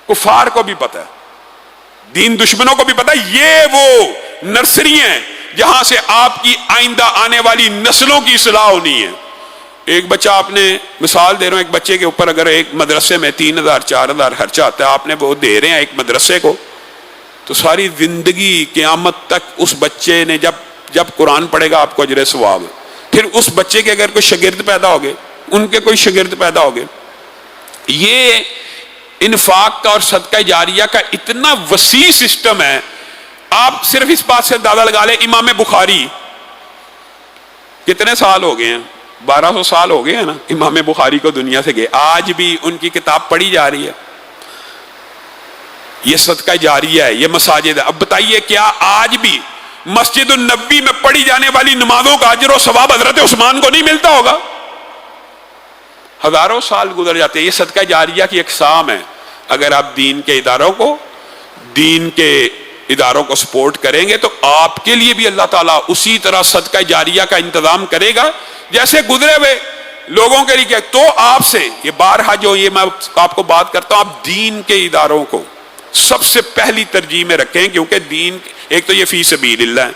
کفار کو بھی پتہ ہے، دین دشمنوں کو بھی پتہ ہے، یہ وہ نرسری ہیں جہاں سے آپ کی آئندہ آنے والی نسلوں کی اصلاح ہونی ہے۔ ایک بچہ، آپ نے مثال دے رہا ہوں، ایک بچے کے اوپر اگر ایک مدرسے میں 3000 4000 خرچہ آتا ہے، آپ نے وہ دے رہے ہیں ایک مدرسے کو، تو ساری زندگی قیامت تک اس بچے نے جب قرآن پڑھے گا آپ کو اجر ثواب ہے۔ پھر اس بچے کے اگر کوئی شاگرد پیدا ہو گئے، ان کے کوئی شاگرد پیدا ہو گئے، یہ انفاق کا اور صدقہ جاریہ کا اتنا وسیع سسٹم ہے۔ آپ صرف اس بات سے اندازہ لگا لیں، امام بخاری کتنے سال ہو گئے ہیں؟ 1200 سال ہو گئے ہیں نا امام بخاری کو دنیا سے گئے، آج بھی ان کی کتاب پڑھی جا رہی ہے۔ یہ صدقہ جاریہ ہے، یہ مساجد ہے۔ اب بتائیے کیا آج بھی مسجد النبی میں پڑھی جانے والی نمازوں کا اجر و ثواب حضرت عثمان کو نہیں ملتا ہوگا؟ ہزاروں سال گزر جاتے ہیں. یہ صدقہ جاریہ کی اقسام ہے. اگر آپ دین کے اداروں کو سپورٹ کریں گے تو آپ کے لیے بھی اللہ تعالیٰ اسی طرح صدقہ جاریہ کا انتظام کرے گا جیسے گزرے ہوئے لوگوں کے لیے. تو آپ سے یہ بارہا جو یہ میں آپ کو بات کرتا ہوں, آپ دین کے اداروں کو سب سے پہلی ترجیح میں رکھیں, کیونکہ دین ایک تو یہ فی سبیل اللہ ہے,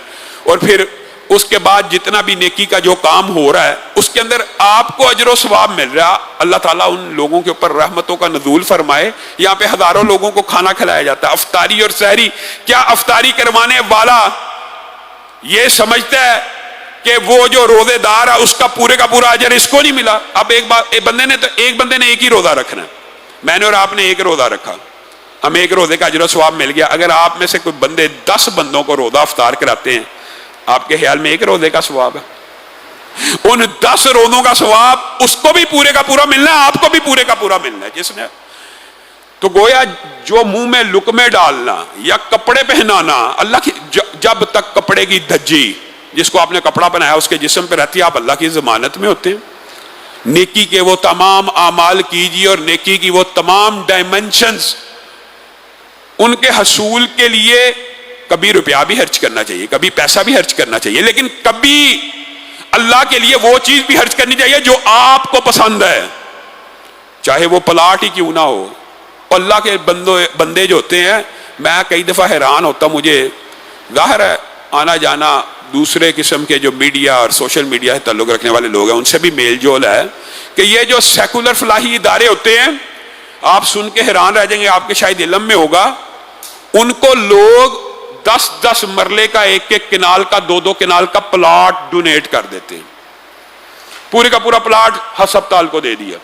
اور پھر اس کے بعد جتنا بھی نیکی کا جو کام ہو رہا ہے اس کے اندر آپ کو اجر و ثواب مل رہا. اللہ تعالیٰ ان لوگوں کے اوپر رحمتوں کا نزول فرمائے. یہاں پہ ہزاروں لوگوں کو کھانا کھلایا جاتا ہے, افطاری اور سحری. کیا افطاری کروانے والا یہ سمجھتا ہے کہ وہ جو روزے دار ہے اس کا پورا اجر اس کو نہیں ملا؟ اب ایک بندے نے ایک ہی روزہ رکھنا ہے, میں نے اور آپ نے ایک روزہ رکھا, ہمیں ایک روزے کا اجر و ثواب مل گیا. اگر آپ میں سے کوئی بندے 10 بندوں کو روزہ افطار کراتے ہیں, آپ کے خیال میں ایک روزے کا ثواب ہے؟ ان 10 روزوں کا ثواب اس کو بھی پورے کا پورا ملنا ہے, آپ کو بھی پورے کا پورا ملنا ہے. جس نے تو گویا جو منہ میں لقمے ڈالنا یا کپڑے پہنانا, اللہ کی جب تک کپڑے کی دھجی, جس کو آپ نے کپڑا پہنایا اس کے جسم پہ رہتی ہے, آپ اللہ کی ضمانت میں ہوتے ہیں. نیکی کے وہ تمام اعمال کیجیے اور نیکی کی وہ تمام ڈائمنشنز, ان کے حصول کے لیے کبھی روپیہ بھی خرچ کرنا چاہیے, کبھی پیسہ بھی خرچ کرنا چاہیے, لیکن کبھی اللہ کے لیے وہ چیز بھی خرچ کرنی چاہیے جو آپ کو پسند ہے, چاہے وہ پلاٹ ہی کیوں نہ ہو. اللہ کے بندے جو ہوتے ہیں, میں کئی دفعہ حیران ہوتا, مجھے ظاہر ہے آنا جانا دوسرے قسم کے جو میڈیا اور سوشل میڈیا سے تعلق رکھنے والے لوگ ہیں ان سے بھی میل جول ہے, کہ یہ جو سیکولر فلاحی ادارے ہوتے ہیں, آپ سن کے حیران رہ جائیں گے, آپ کے شاید علم میں ہوگا, ان کو لوگ 10 مرلے کا ایک کنال کا 2 کنال کا پلاٹ ڈونیٹ کر دیتے ہیں. پورے کا پورا پلاٹ ہسپتال کو دے دیا.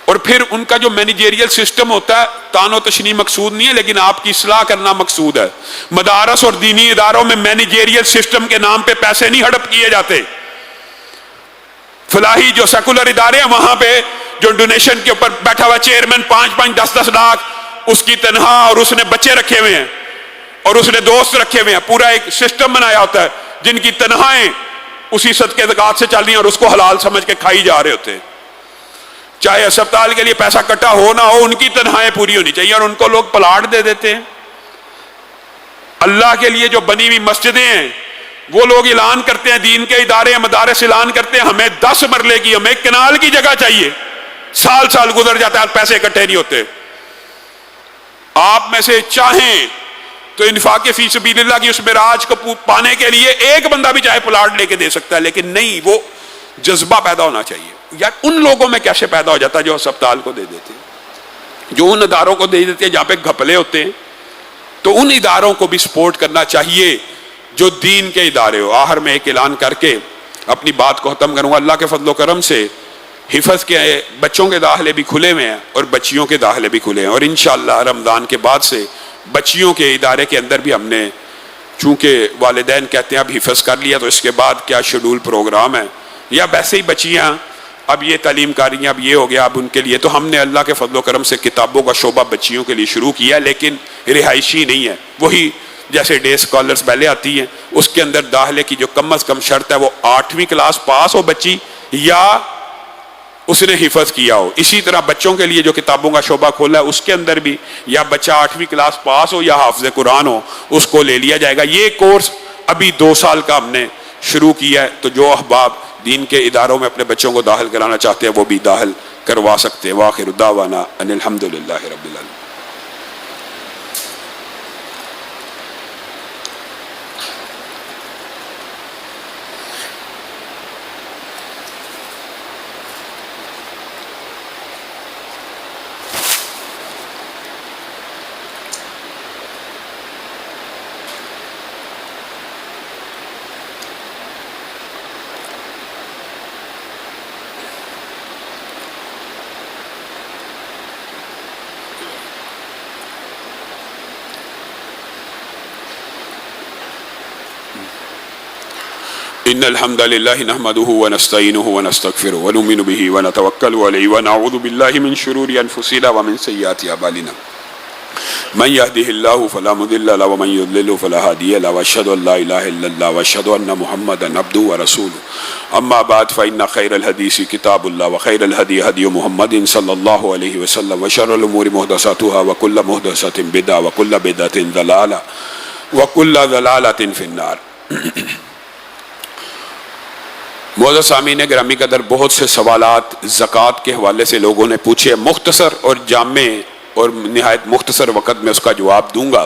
اور پھر ان کا جو مینیجریل سسٹم ہوتا ہے, تان و تشنیع مقصود نہیں ہے لیکن آپ کی اصلاح کرنا مقصود ہے. مدارس اور دینی اداروں میں مینیجریل سسٹم کے نام پہ پیسے نہیں ہڑپ کیے جاتے. فلاحی جو سیکولر ادارے ہیں وہاں پہ جو ڈونیشن کے اوپر بیٹھا ہوا چیئرمین 5-5 10-10 لاکھ اس کی تنخواہ, اور اس نے بچے رکھے ہوئے ہیں اور اس نے دوست رکھے ہوئے ہیں, پورا ایک سسٹم بنایا ہوتا ہے جن کی تنخواہیں اسی صدقے زکات سے چل رہی ہیں اور اس کو حلال سمجھ کے کھائی جا رہے ہوتے ہیں. چاہے اسپتال کے لیے پیسہ کٹا ہو نہ ہو, ان کی تنخواہیں پوری ہونی چاہیے, اور ان کو لوگ پلاٹ دے دیتے ہیں. اللہ کے لیے جو بنی ہوئی مسجدیں ہیں وہ لوگ اعلان کرتے ہیں, دین کے ادارے مدارس اعلان کرتے ہیں ہمیں 10 مرلے کی, ہمیں کنال کی جگہ چاہیے. سال گزر جاتا ہے, پیسے اکٹھے نہیں ہوتے. آپ میں سے چاہیں تو انفاق فی سبیل اللہ کی اس معراج کو پانے کے لیے ایک بندہ بھی چاہے پلاٹ لے کے دے سکتا ہے, لیکن نہیں, وہ جذبہ پیدا ہونا چاہیے. یار ان لوگوں میں کیسے پیدا ہو جاتا ہے جو اسپتال کو دے دیتے ہیں, جو ان اداروں کو دے دیتے ہیں جہاں پہ گھپلے ہوتے ہیں. تو ان اداروں کو بھی سپورٹ کرنا چاہیے جو دین کے ادارے ہو. آخر میں ایک اعلان کر کے اپنی بات کو ختم کروں گا. اللہ کے فضل و کرم سے حفظ کے بچوں کے داخلے بھی کھلے ہوئے ہیں اور بچیوں کے داخلے بھی کھلے ہیں, اور انشاءاللہ رمضان کے بعد سے بچیوں کے ادارے کے اندر بھی ہم نے, چونکہ والدین کہتے ہیں اب حفظ کر لیا تو اس کے بعد کیا شیڈول پروگرام ہے, یا ویسے ہی بچیاں اب یہ تعلیم کاریاں اب یہ ہو گیا اب ان کے لیے, تو ہم نے اللہ کے فضل و کرم سے کتابوں کا شعبہ بچیوں کے لیے شروع کیا, لیکن رہائشی نہیں ہے. وہی جیسے ڈے اسکالرس پہلے آتی ہیں, اس کے اندر داخلے کی جو کم از کم شرط ہے وہ 8ویں کلاس پاس ہو بچی, یا اس نے حفظ کیا ہو. اسی طرح بچوں کے لیے جو کتابوں کا شعبہ کھولا ہے اس کے اندر بھی یا بچہ 8ویں کلاس پاس ہو یا حافظ قرآن ہو, اس کو لے لیا جائے گا. یہ کورس ابھی 2 سال کا ہم نے شروع کیا ہے, تو جو احباب دین کے اداروں میں اپنے بچوں کو داخل کرانا چاہتے ہیں وہ بھی داخل کروا سکتے ہیں. وآخر دعوانا ان الحمدللہ رب العالمین. ان الحمد لله نحمده ونستعينه ونستغفره ونؤمن به ونتوكل عليه ونعوذ بالله من شرور انفسنا ومن سيئات اعمالنا من يهده الله فلا مضل له ومن يضلل فلا هادي له واشهد ان لا اله الا الله واشهد ان محمدا عبده ورسوله اما بعد فان خير الحديث كتاب الله وخير الهدي هدي محمد صلى الله عليه وسلم وشر الامور محدثاتها وكل محدثة بدعة وكل بدعة ضلالة وكل ضلالة في النار۔ معزز سامعین گرامی قدر، بہت سے سوالات زکوٰۃ کے حوالے سے لوگوں نے پوچھے، مختصر اور جامع اور نہایت مختصر وقت میں اس کا جواب دوں گا۔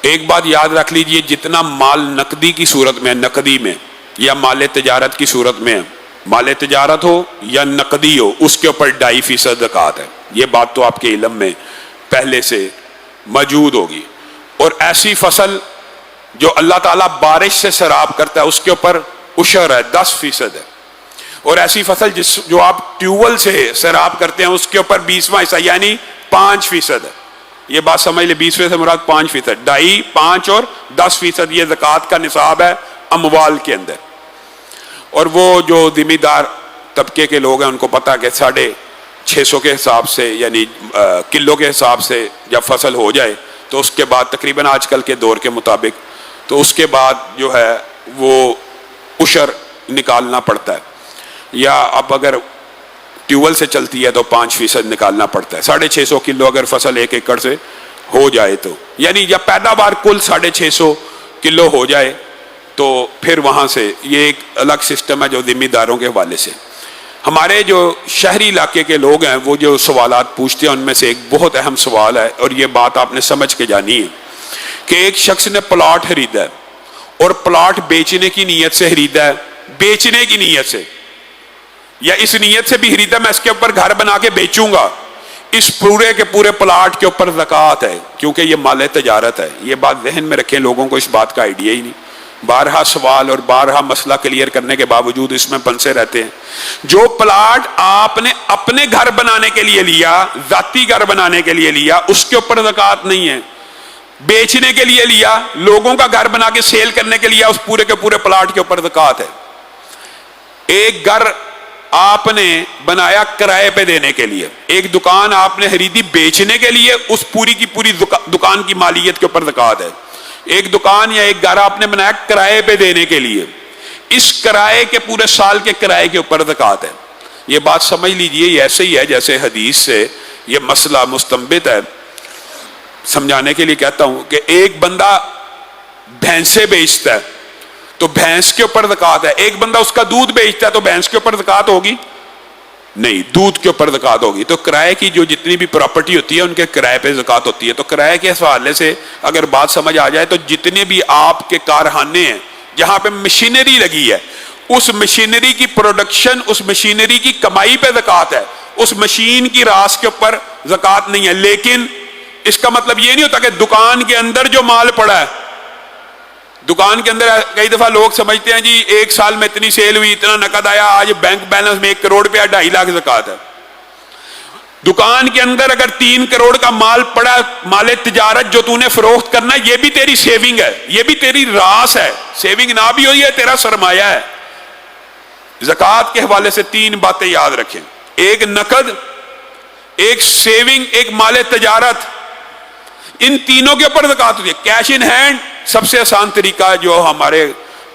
ایک بات یاد رکھ لیجئے، جتنا مال نقدی کی صورت میں، نقدی میں یا مال تجارت کی صورت میں، مال تجارت ہو یا نقدی ہو، اس کے اوپر 2.5% زکوٰۃ ہے۔ یہ بات تو آپ کے علم میں پہلے سے موجود ہوگی۔ اور ایسی فصل جو اللہ تعالیٰ بارش سے سیراب کرتا ہے، اس کے اوپر عشر ہے، 10% ہے۔ اور ایسی فصل جو آپ ٹیوبویل سے سیراب کرتے ہیں، اس کے اوپر 20واں حصہ یعنی 5% ہے۔ یہ بات سمجھ لیں، 20 سے مراد 5%، 2.5، 5 اور 10% یہ زکوٰۃ کا نصاب ہے اموال کے اندر۔ اور وہ جو ذمہ دار طبقے کے لوگ ہیں، ان کو پتا کہ 650 کے حساب سے یعنی کلو کے حساب سے جب فصل ہو جائے تو اس کے بعد تقریباً آج کل کے دور کے مطابق تو اس کے بعد جو ہے وہ عشر نکالنا پڑتا ہے، یا اب اگر ٹیوبویل سے چلتی ہے تو 5% نکالنا پڑتا ہے۔ 650 کلو اگر فصل 1 ایکڑ سے ہو جائے تو یعنی جب پیداوار کل 650 کلو ہو جائے تو پھر وہاں سے یہ ایک الگ سسٹم ہے جو ذمہ داروں کے حوالے سے۔ ہمارے جو شہری علاقے کے لوگ ہیں وہ جو سوالات پوچھتے ہیں، ان میں سے ایک بہت اہم سوال ہے، اور یہ بات آپ نے سمجھ کے جانی ہے کہ ایک شخص نے پلاٹ خریدا ہے اور پلاٹ بیچنے کی نیت سے خریدا ہے، بیچنے کی نیت سے یا اس نیت سے بھی خریدا میں اس کے اوپر گھر بنا کے بیچوں گا، اس پورے کے پورے پلاٹ کے اوپر زکوٰۃ ہے، کیونکہ یہ مال تجارت ہے۔ یہ بات ذہن میں رکھیں، لوگوں کو اس بات کا آئیڈیا ہی نہیں، بارہا سوال اور بارہا مسئلہ کلیئر کرنے کے باوجود اس میں پھنسے رہتے ہیں۔ جو پلاٹ آپ نے اپنے گھر بنانے کے لیے لیا، ذاتی گھر بنانے کے لیے لیا، اس کے اوپر زکوٰۃ نہیں ہے۔ بیچنے کے لیے لیا، لوگوں کا گھر بنا کے سیل کرنے کے لیے، اس پورے کے پورے پلاٹ کے اوپر زکوٰۃ ہے۔ ایک گھر آپ نے بنایا کرائے پہ دینے کے لیے، ایک دکان آپ نے خریدی بیچنے کے لیے، اس پوری کی پوری دکان کی مالیت کے اوپر زکوٰۃ ہے۔ ایک دکان یا ایک گھر آپ نے بنایا کرائے پہ دینے کے لیے، اس کرائے کے پورے سال کے کرائے کے اوپر زکوٰۃ ہے۔ یہ بات سمجھ لیجئے، یہ ایسے ہی ہے جیسے حدیث سے یہ مسئلہ مستنبط ہے۔ سمجھانے کے لیے کہتا ہوں کہ ایک بندہ بھینسیں بیچتا ہے تو بھینس کے اوپر زکوٰۃ ہے، ایک بندہ اس کا دودھ بیچتا ہے تو بھینس کے اوپر زکوٰۃ ہوگی نہیں، دودھ کے اوپر زکوٰۃ ہوگی۔ تو کرائے کی جو جتنی بھی پراپرٹی ہوتی ہے ان کے کرائے پہ زکوٰۃ ہوتی ہے۔ تو کرائے کے حوالے سے اگر بات سمجھ آ جائے تو جتنے بھی آپ کے کارخانے ہیں جہاں پہ مشینری لگی ہے، اس مشینری کی پروڈکشن، اس مشینری کی کمائی پہ زکوٰۃ ہے، اس مشین کی راس کے اوپر زکوٰۃ نہیں ہے۔ لیکن اس کا مطلب یہ نہیں ہوتا کہ دکان کے اندر جو مال پڑا ہے، دکان کے اندر کئی دفعہ لوگ سمجھتے ہیں جی 1 سال میں اتنی سیل ہوئی، اتنا نقد آیا، آج بینک بیلنس میں 1 کروڑ روپیہ 2.5 لاکھ زکوٰۃ ہے۔ دکان کے اندر اگر 3 کروڑ کا مال پڑا، مال تجارت جو تو نے فروخت کرنا، یہ بھی تیری سیونگ ہے، یہ بھی تیری راس ہے، سیونگ نہ بھی ہوئی ہے، تیرا سرمایہ ہے۔ زکوٰۃ کے حوالے سے 3 باتیں یاد رکھیں، ایک نقد، ایک سیونگ، ایک مال تجارت، ان تینوں کے اوپر زکوٰۃ ہوتی ہے۔ کیش ان ہینڈ سب سے آسان طریقہ ہے جو ہمارے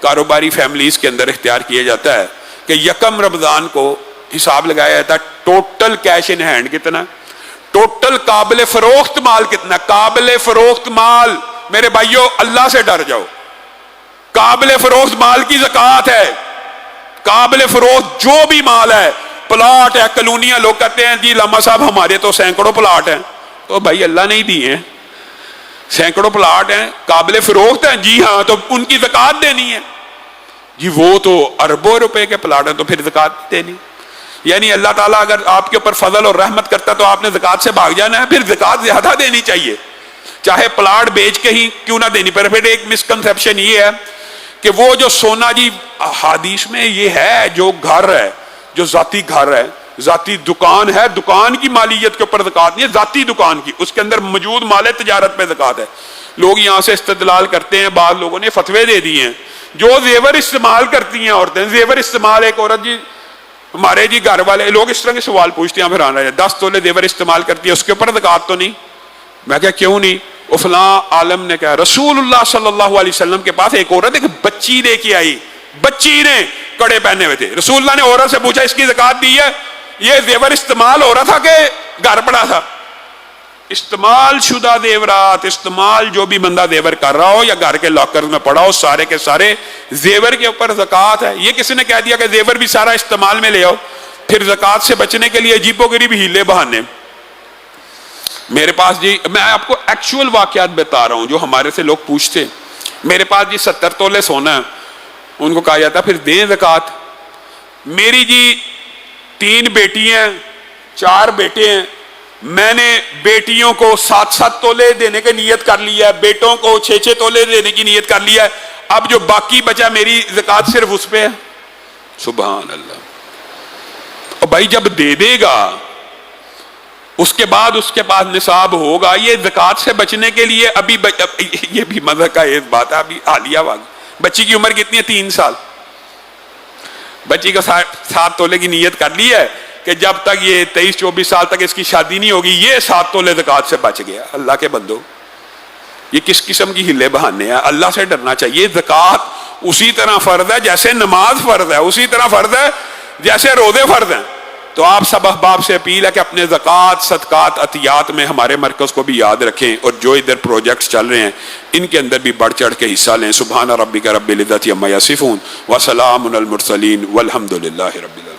کاروباری فیملیز کے اندر اختیار کیا جاتا ہے کہ 1 رمضان کو حساب لگایا جاتا ہے ٹوٹل کیش ان ہینڈ کتنا، ٹوٹل قابل فروخت مال کتنا۔ قابل فروخت مال، میرے بھائیو اللہ سے ڈر جاؤ، قابل فروخت مال کی زکوٰۃ ہے۔ قابل فروخت جو بھی مال ہے، پلاٹ ہے، کالونیاں، لوگ کہتے ہیں جی لاما صاحب ہمارے تو سینکڑوں پلاٹ ہیں، تو بھائی اللہ نہیں دیے ہیں، سینکڑوں پلاٹ ہیں، قابل فروخت ہیں، جی ہاں، تو ان کی زکوٰۃ دینی ہے۔ جی وہ تو اربوں روپے کے پلاٹ ہیں تو پھر زکوٰۃ دینی، یعنی اللہ تعالیٰ اگر آپ کے اوپر فضل اور رحمت کرتا تو آپ نے زکوٰۃ سے بھاگ جانا ہے، پھر زکوٰۃ زیادہ دینی چاہیے، چاہے پلاٹ بیچ کے ہی کیوں نہ دینی پڑے۔ پھر ایک مسکنسیپشن یہ ہے کہ وہ جو سونا، جی حدیث میں یہ ہے جو گھر ہے، جو ذاتی گھر ہے، ذاتی دکان ہے، دکان کی مالیت کے اوپر زکوٰۃ نہیں ہے، ذاتی دکان کی، اس کے اندر موجود مال تجارت پہ زکوٰۃ ہے۔ لوگ یہاں سے استدلال کرتے ہیں، بعض لوگوں نے فتوے دے دیے ہیں، جو زیور استعمال کرتی ہیں عورتیں، زیور استعمال، ایک عورت جی ہمارے جی گھر والے لوگ اس طرح کے سوال پوچھتے ہیں، پھر آنا ہے 10 تولے زیور استعمال کرتی ہے، اس کے اوپر زکوٰۃ تو نہیں، میں کہا کیوں نہیں؟ وہ فلاں عالم نے کہا رسول اللہ صلی اللہ علیہ وسلم کے پاس ایک عورت ایک بچی لے کے آئی، بچی نے کڑے پہنے ہوئے تھے، رسول اللہ نے عورت سے پوچھا اس کی زکات دی ہے؟ یہ زیور استعمال ہو رہا تھا کہ گھر پڑا تھا؟ استعمال شدہ زیورات، استعمال جو بھی بندہ زیور کر رہا ہو یا گھر کے لاکر میں پڑا ہو، سارے کے سارے زیور کے اوپر زکات ہے۔ یہ کسی نے کہہ دیا کہ زیور بھی سارا استعمال میں لے آؤ، پھر زکات سے بچنے کے لیے عجیب و غریب ہیلے بہانے۔ میرے پاس جی، میں آپ کو ایکچوئل واقعات بتا رہا ہوں جو ہمارے سے لوگ پوچھتے، میرے پاس جی 70 تولے سونا ہے، ان کو کہا جاتا پھر دیں زکات۔ میری جی 3 بیٹی ہیں، 4 بیٹے ہیں، میں نے بیٹیوں کو 7 تولے دینے کی نیت کر لی ہے، بیٹوں کو 6 تولے دینے کی نیت کر لی ہے، اب جو باقی بچا میری زکات صرف اس پہ ہے۔ سبحان اللہ۔ اور بھائی جب دے دے گا اس کے بعد اس کے پاس نصاب ہوگا، یہ زکات سے بچنے کے لیے ابھی یہ بھی مزہ کا ایک بات ہے، ابھی حالیہ وقت بچی کی عمر کتنی ہے؟ 3 سال۔ بچی کو 7 تولے کی نیت کر لی ہے کہ جب تک یہ 23-24 سال تک اس کی شادی نہیں ہوگی یہ 7 تولے زکات سے بچ گیا۔ اللہ کے بندو، یہ کس قسم کی ہلے بہانے ہیں؟ اللہ سے ڈرنا چاہیے۔ زکات اسی طرح فرض ہے جیسے نماز فرض ہے، اسی طرح فرض ہے جیسے روزے فرض ہیں۔ تو آپ سب احباب سے اپیل ہے کہ اپنے زکات، صدقات، عطیات میں ہمارے مرکز کو بھی یاد رکھیں، اور جو ادھر پروجیکٹس چل رہے ہیں ان کے اندر بھی بڑھ چڑھ کے حصہ لیں۔ سبحان ربک رب العزت عما یصفون وسلام علی المرسلین والحمد للہ رب العالمین۔